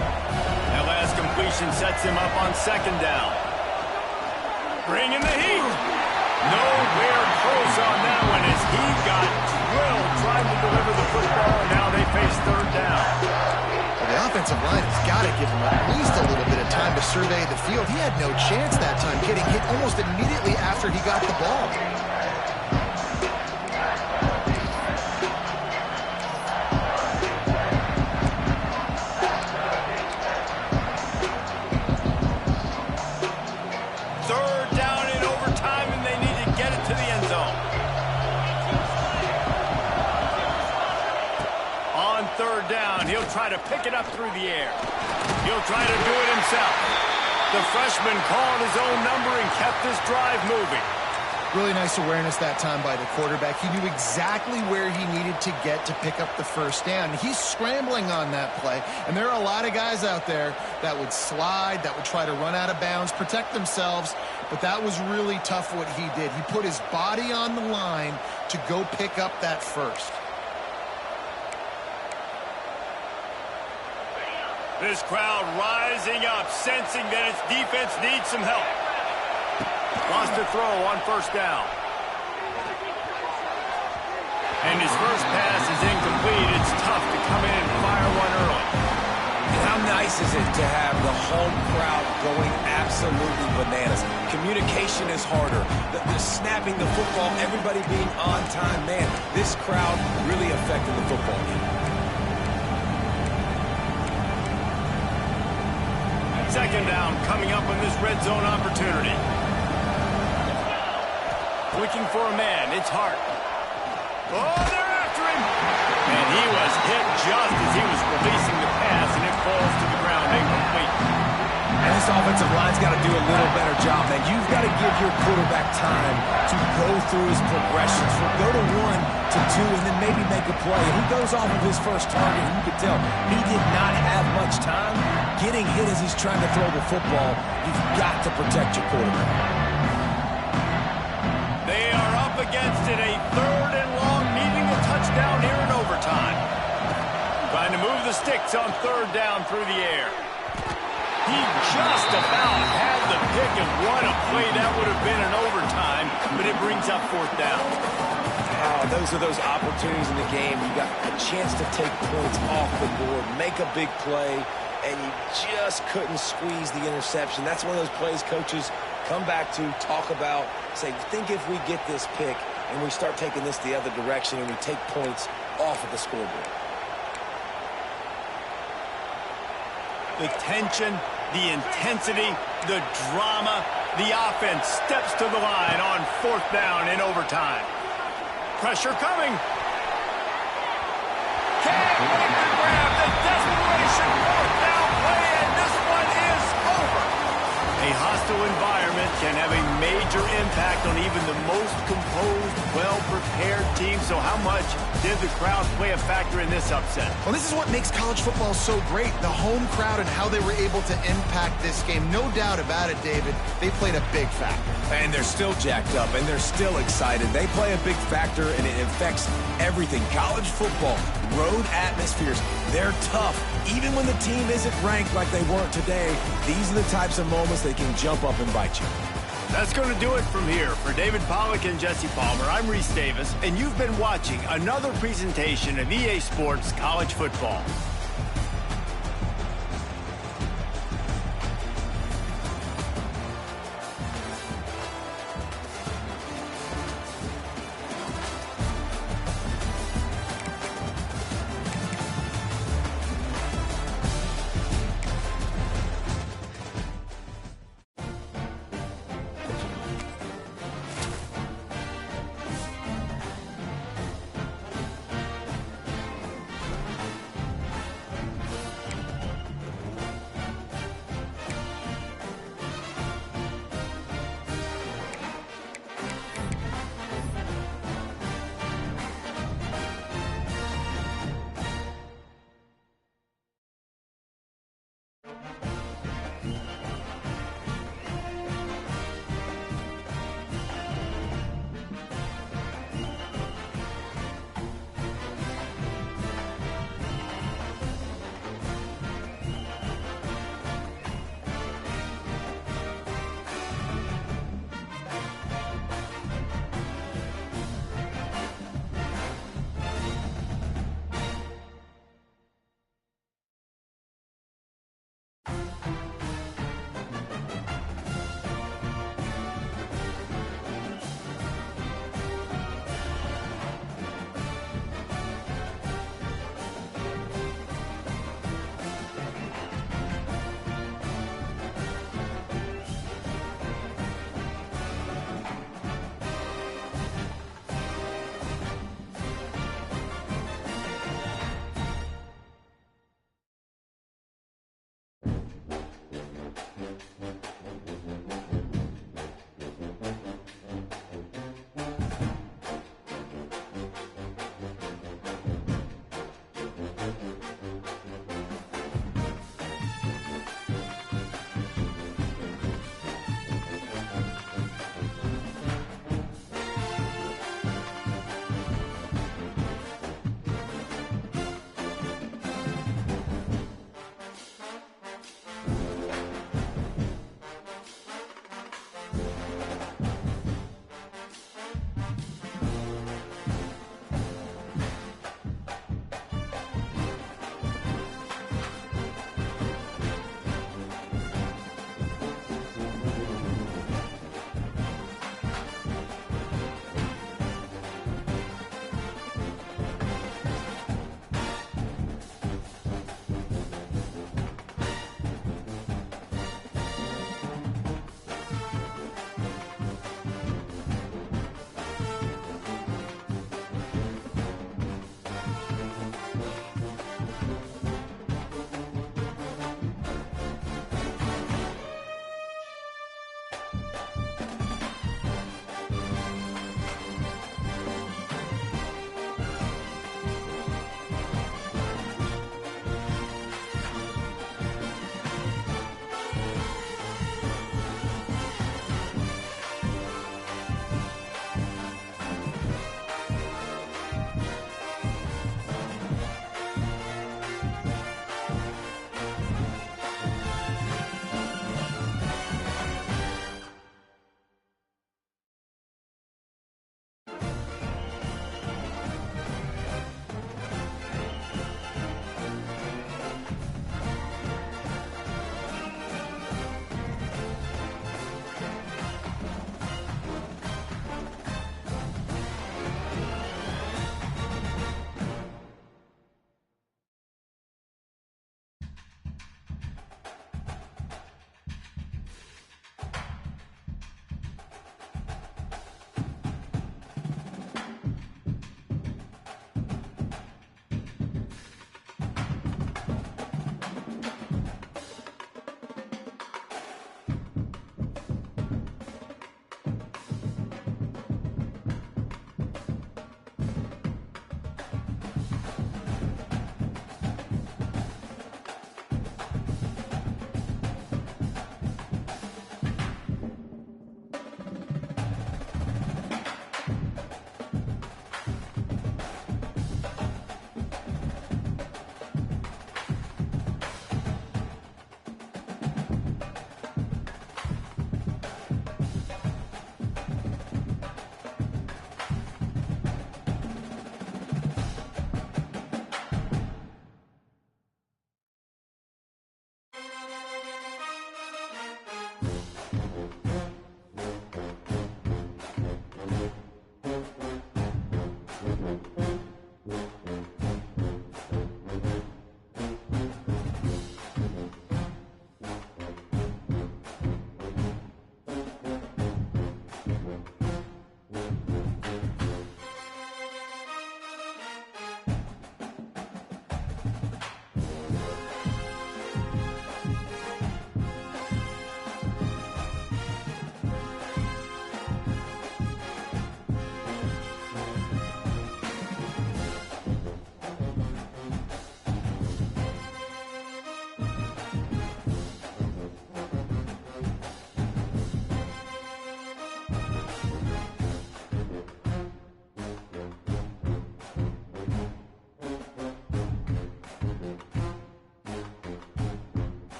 That last completion sets him up on 2nd down. Bringing the heat. Nowhere close on that one as he got drilled trying to deliver the football, and now they face 3rd down. The offensive line has got to give him at least a little bit of time to survey the field. He had no chance that time, getting hit almost immediately after he got the ball. He'll try to pick it up through the air. He'll try to do it himself. The freshman called his own number and kept this drive moving. Really nice awareness that time by the quarterback. He knew exactly where he needed to get to pick up the first down. He's scrambling on that play, and there are a lot of guys out there that would slide, that would try to run out of bounds, protect themselves, but that was really tough what he did. He put his body on the line to go pick up that first. This crowd rising up, sensing that its defense needs some help. Lost a throw on 1st down. And his first pass is incomplete. It's tough to come in and fire one early. And how nice is it to have the home crowd going absolutely bananas? Communication is harder. The snapping the football, everybody being on time. Man, this crowd really affected the football game. second down coming up on this red zone opportunity. Looking for a man. It's Hart. Oh, they're after him. And he was hit just as he was releasing the pass, and it falls to the ground incomplete. And this offensive line's got to do a little better job, man. You've got to give your quarterback time to go through his progressions. Go to 1 to 2 and then maybe make a play. And he goes off of his first target, and you can tell he did not have much time getting hit as he's trying to throw the football. You've got to protect your quarterback. They are up against it, a third and long, needing a touchdown here in overtime. Trying to move the sticks on third down through the air. He just about had the pick, and what a play that would have been in overtime, but it brings up fourth down. Oh, those are those opportunities in the game. You got a chance to take points off the board, make a big play, and you just couldn't squeeze the interception. That's one of those plays coaches come back to, talk about, say, think if we get this pick and we start taking this the other direction and we take points off of the scoreboard. The tension, the intensity, the drama, the offense steps to the line on fourth down in overtime. Pressure coming. Can't make the grab. The desperation fourth down play, and this one is over. A hostile environment can have a major impact on even the most composed, well-prepared team. So how much did the crowd play a factor in this upset? Well, this is what makes college football so great, the home crowd and how they were able to impact this game. No doubt about it, David. They played a big factor. And they're still jacked up, and they're still excited. They play a big factor, and it affects everything. College football, road atmospheres, they're tough. Even when the team isn't ranked like they weren't today, these are the types of moments that can jump up and bite you. That's going to do it from here. For David Pollack and Jesse Palmer, I'm Reese Davis, and you've been watching another presentation of EA Sports College Football.